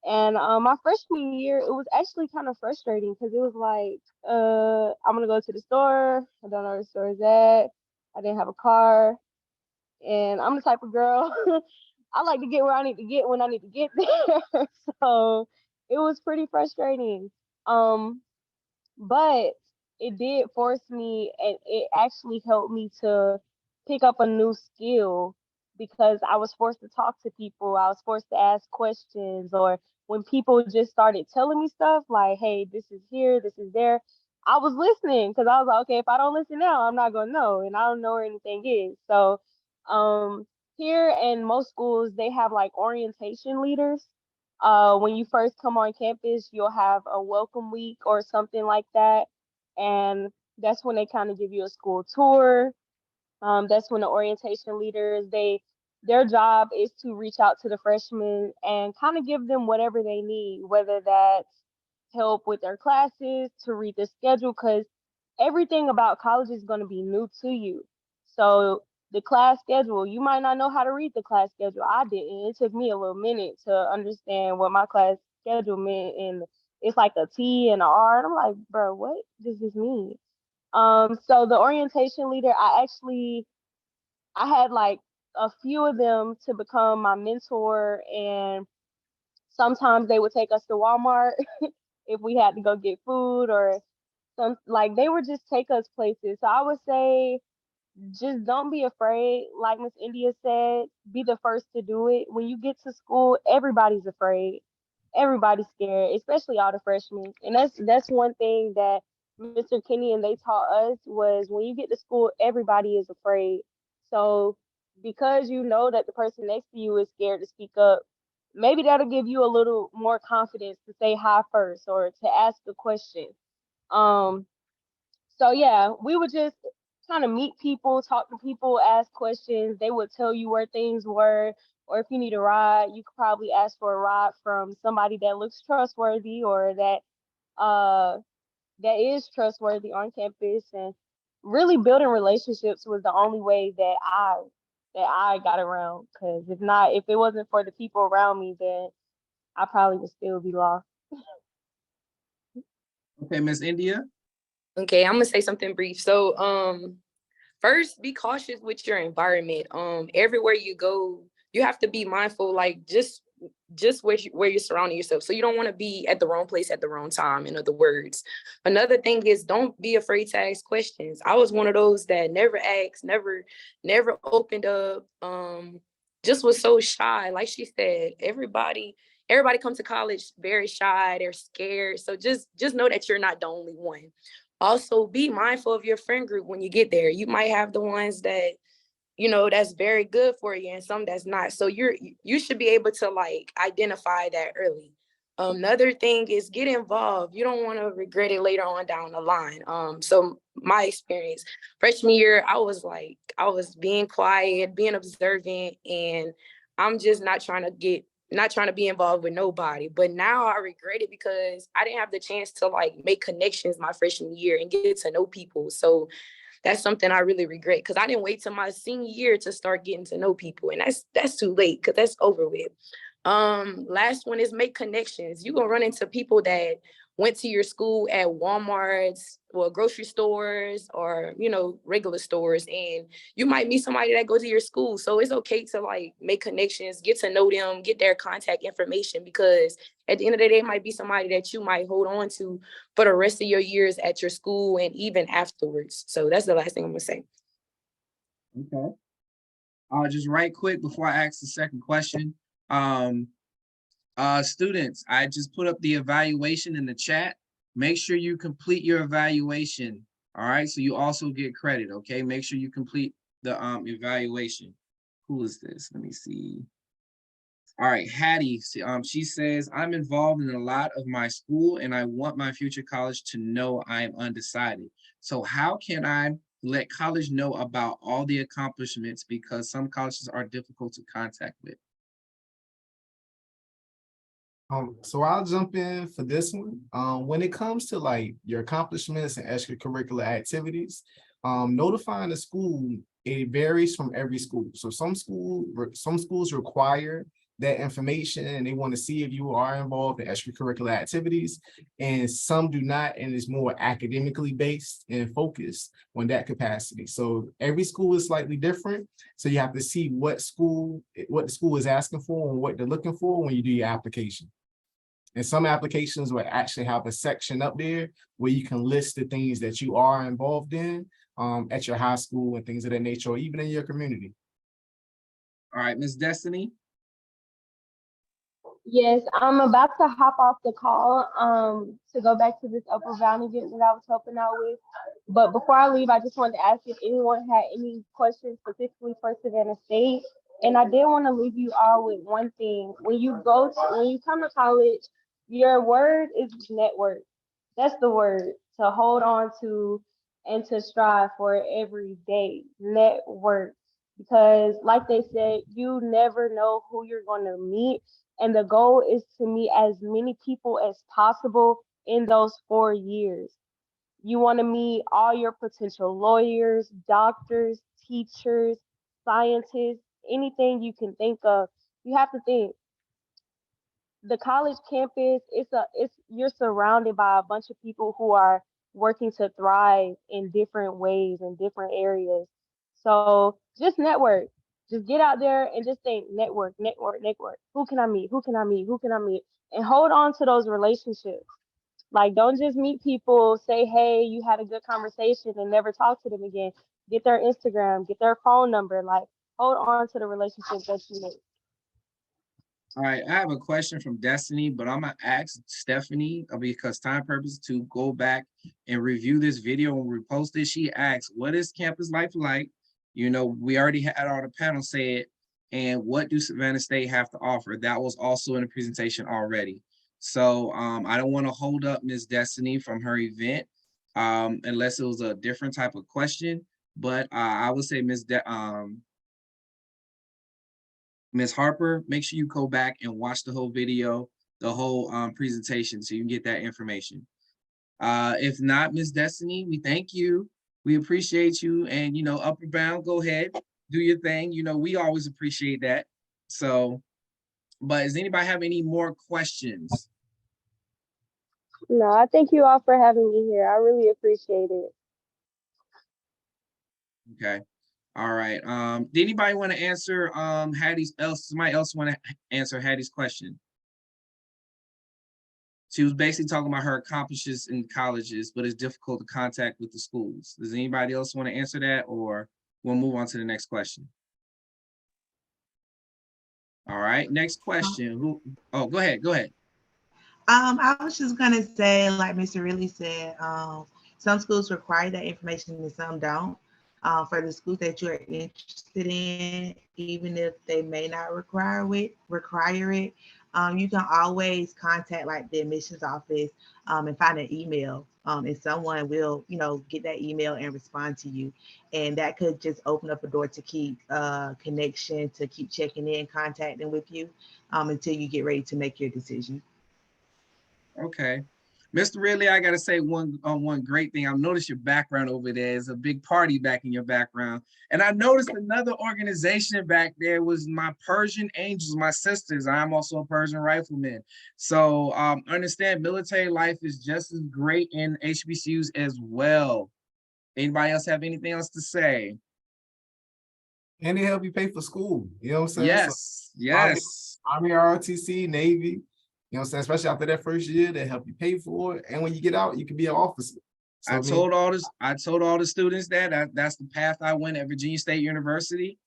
And my freshman year, it was actually kind of frustrating because it was like, I'm gonna go to the store. I don't know where the store is at. I didn't have a car, and I'm the type of girl I like to get where I need to get when I need to get there. So it was pretty frustrating. Um, but it did force me, and it actually helped me to pick up a new skill because I was forced to talk to people. I was forced to ask questions, or when people just started telling me stuff like, hey, this is here, this is there, I was listening because I was like, okay, if I don't listen now, I'm not gonna know, and I don't know where anything is. So um here in most schools, they have like orientation leaders. When you first come on campus, you'll have a welcome week or something like that. And that's when they kind of give you a school tour. That's when the orientation leaders, their job is to reach out to the freshmen and kind of give them whatever they need, whether that's help with their classes, to read the schedule, because everything about college is going to be new to you. So the class schedule, you might not know how to read the class schedule. I didn't. It took me a little minute to understand what my class schedule meant, and it's like a T and a R. And I'm like, bro, what does this mean? So the orientation leader, I had like a few of them to become my mentor, and sometimes they would take us to Walmart if we had to go get food, or some like they would just take us places. So I would say just don't be afraid. Like Miss India said, be the first to do it. When you get to school, everybody's afraid. Everybody's scared, especially all the freshmen. And that's one thing that Mr. Kenny and they taught us was when you get to school, everybody is afraid. So because you know that the person next to you is scared to speak up, maybe that'll give you a little more confidence to say hi first or to ask a question. Um, so yeah, we would just kind of meet people, talk to people, ask questions. They would tell you where things were, or if you need a ride, you could probably ask for a ride from somebody that looks trustworthy or that is trustworthy on campus. And really building relationships was the only way that I got around. Because if it wasn't for the people around me, then I probably would still be lost. Okay, Miss India. Okay, I'm gonna say something brief. So, first, be cautious with your environment. Everywhere you go, you have to be mindful, like just where you're surrounding yourself. So you don't want to be at the wrong place at the wrong time, in other words. Another thing is, don't be afraid to ask questions. I was one of those that never asked, never opened up, just was so shy. Like she said, everybody comes to college very shy, they're scared. So just know that you're not the only one. Also, be mindful of your friend group when you get there. You might have the ones that, that's very good for you and some that's not. So you should be able to like identify that early. Another thing is get involved. You don't want to regret it later on down the line. So my experience, freshman year, I was being quiet, being observant, and I'm just not trying to be involved with nobody. But now I regret it because I didn't have the chance to like make connections my freshman year and get to know people. So that's something I really regret because I didn't wait till my senior year to start getting to know people. And that's too late because that's over with. Last one is make connections. You're gonna run into people that went to your school at Walmart's or grocery stores or, regular stores. And you might meet somebody that goes to your school. So it's okay to like make connections, get to know them, get their contact information, because at the end of the day, it might be somebody that you might hold on to for the rest of your years at your school and even afterwards. So that's the last thing I'm gonna say. Okay. Just right quick before I ask the second question. Students, I just put up the evaluation in the chat. Make sure you complete your evaluation. All right, so you also get credit. Okay, make sure you complete the evaluation. Who is this? Let me see. All right, Hattie, she says, I'm involved in a lot of my school and I want my future college to know I am undecided. So how can I let college know about all the accomplishments, because some colleges are difficult to contact with? So I'll jump in for this one. When it comes to like your accomplishments and extracurricular activities, notifying the school, it varies from every school. So some schools require that information and they want to see if you are involved in extracurricular activities, and some do not, and it's more academically based and focused on that capacity. So every school is slightly different. So you have to see what the school is asking for and what they're looking for when you do your application. And some applications will actually have a section up there where you can list the things that you are involved in at your high school and things of that nature, or even in your community. All right, Ms. Destiny. Yes, I'm about to hop off the call to go back to this Upper Valley event that I was helping out with. But before I leave, I just wanted to ask if anyone had any questions specifically for Savannah State. And I did want to leave you all with one thing. When you come to college, your word is network. That's the word to hold on to and to strive for every day. Network. Because like they said, you never know who you're going to meet. And the goal is to meet as many people as possible in those 4 years. You want to meet all your potential lawyers, doctors, teachers, scientists, anything you can think of. You have to think. The college campus, you're surrounded by a bunch of people who are working to thrive in different ways in different areas. So just network. Just get out there and just think network, network, network. Who can I meet? Who can I meet? Who can I meet? And hold on to those relationships. Like, don't just meet people, say, hey, you had a good conversation and never talk to them again. Get their Instagram, get their phone number. Like, hold on to the relationships that you make. All right, I have a question from Destiny, but I'm gonna ask Stephanie, because time purpose, to go back and review this video and repost it. She asked, what is campus life like? We already had all the panel say it, and what do Savannah State have to offer? That was also in the presentation already. So I don't want to hold up Ms. Destiny from her event unless it was a different type of question, but I would say Ms. Harper, make sure you go back and watch the whole video, the whole presentation, so you can get that information. If not, Ms. Destiny, we thank you. We appreciate you. And, Upper Bound, go ahead, do your thing. We always appreciate that. So, but does anybody have any more questions? No, I thank you all for having me here. I really appreciate it. Okay. All right. Did anybody want to answer somebody else want to answer Hattie's question? She was basically talking about her accomplishments in colleges, but it's difficult to contact with the schools. Does anybody else want to answer that, or we'll move on to the next question? All right, next question. Oh, go ahead. I was just gonna say, like Mr. Ridley said, some schools require that information and some don't. For the schools that you are interested in, even if they may not require it, you can always contact like the admissions office and find an email. And someone will, get that email and respond to you. And that could just open up a door to keep connection, to keep checking in, contacting with you until you get ready to make your decision. Okay. Mr. Ridley, I gotta say one great thing. I've noticed your background over there is a big party back in your background. And I noticed another organization back there was my Persian Angels, my sisters. I'm also a Persian rifleman. So understand military life is just as great in HBCUs as well. Anybody else have anything else to say? And they help you pay for school. You know what I'm saying? Yes. Army, ROTC, Navy. You know what I'm saying? Especially after that first year, they help you pay for it. And when you get out, you can be an officer. So, I told all the students that's the path I went at Virginia State University.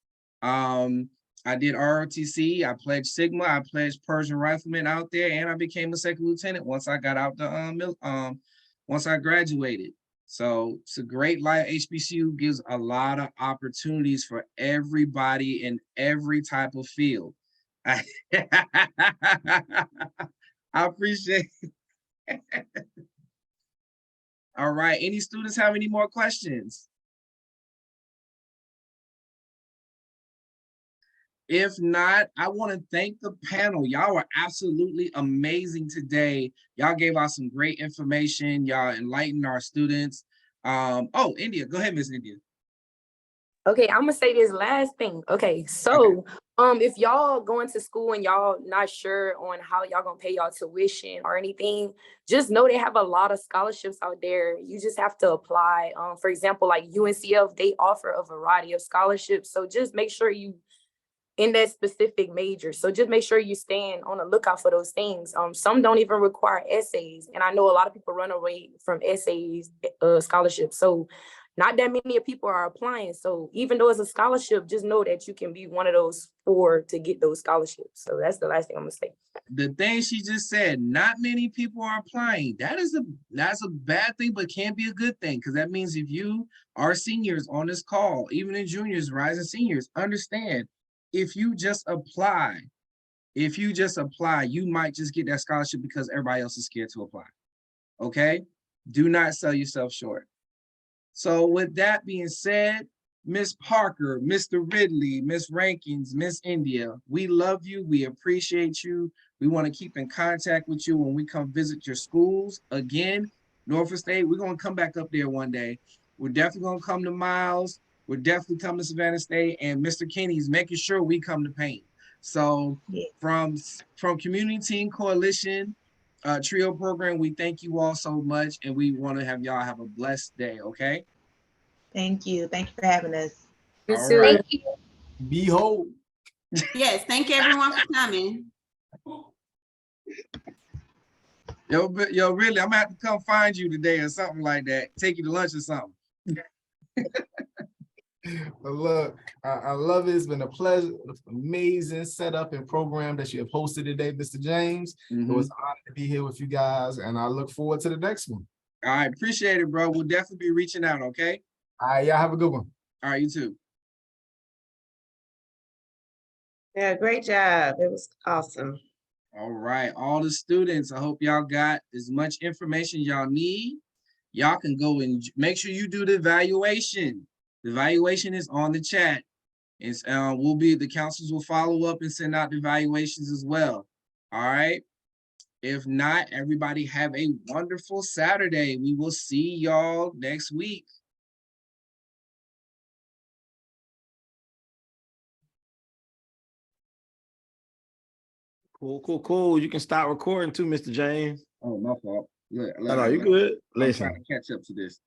I did ROTC, I pledged Sigma, I pledged Persian Rifleman out there, and I became a second lieutenant once I got out once I graduated. So it's a great life. HBCU gives a lot of opportunities for everybody in every type of field. I appreciate it. All right, any students have any more questions? If not, I want to thank the panel. Y'all were absolutely amazing today. Y'all gave out some great information. Y'all enlightened our students. Oh, India, go ahead, Miss India. Okay, I'm gonna say this last thing. Okay, so if y'all going to school and y'all not sure on how y'all gonna pay y'all tuition or anything, just know they have a lot of scholarships out there. You just have to apply. For example, like UNCF, they offer a variety of scholarships. So just make sure you in that specific major. So just make sure you stand on the lookout for those things. Some don't even require essays. And I know a lot of people run away from essays, scholarships. So not that many people are applying. So even though it's a scholarship, just know that you can be one of those 4 to get those scholarships. So that's the last thing I'm gonna say. The thing she just said, not many people are applying. That's a bad thing, but can be a good thing, because that means if you are seniors on this call, even in juniors, rising seniors, understand if you just apply, you might just get that scholarship because everybody else is scared to apply. Okay? Do not sell yourself short. So with that being said, Miss Parker, Mr. Ridley, Miss Rankins, Miss India, we love you. We appreciate you. We want to keep in contact with you when we come visit your schools. Again, Norfolk State, we're going to come back up there one day. We're definitely going to come to Miles. We're definitely coming to Savannah State, and Mr. Kenny's making sure we come to Payne. So from Community Team Coalition Trio Program, we thank you all so much, and we want to have y'all have a blessed day, okay? Thank you. Thank you for having us. All right. Thank you. Behold. Yes, thank you everyone for coming. Yo, really, I'm gonna have to come find you today or something like that. Take you to lunch or something. But look, I love it. It's been a pleasure, amazing setup and program that you have hosted today, Mr. James. It was an honor to be here with you guys, and I look forward to the next one. All right, appreciate it, bro. We'll definitely be reaching out, okay? All right, y'all have a good one. All right, you too. Yeah, great job. It was awesome. All right, all the students, I hope y'all got as much information y'all need. Y'all can go and make sure you do the evaluation. The evaluation is on the chat. It's the counselors will follow up and send out the evaluations as well. All right. If not, everybody have a wonderful Saturday. We will see y'all next week. Cool. You can start recording too, Mr. James. Oh, my fault. Look, No, you good. I'm Listen. trying to catch up to this.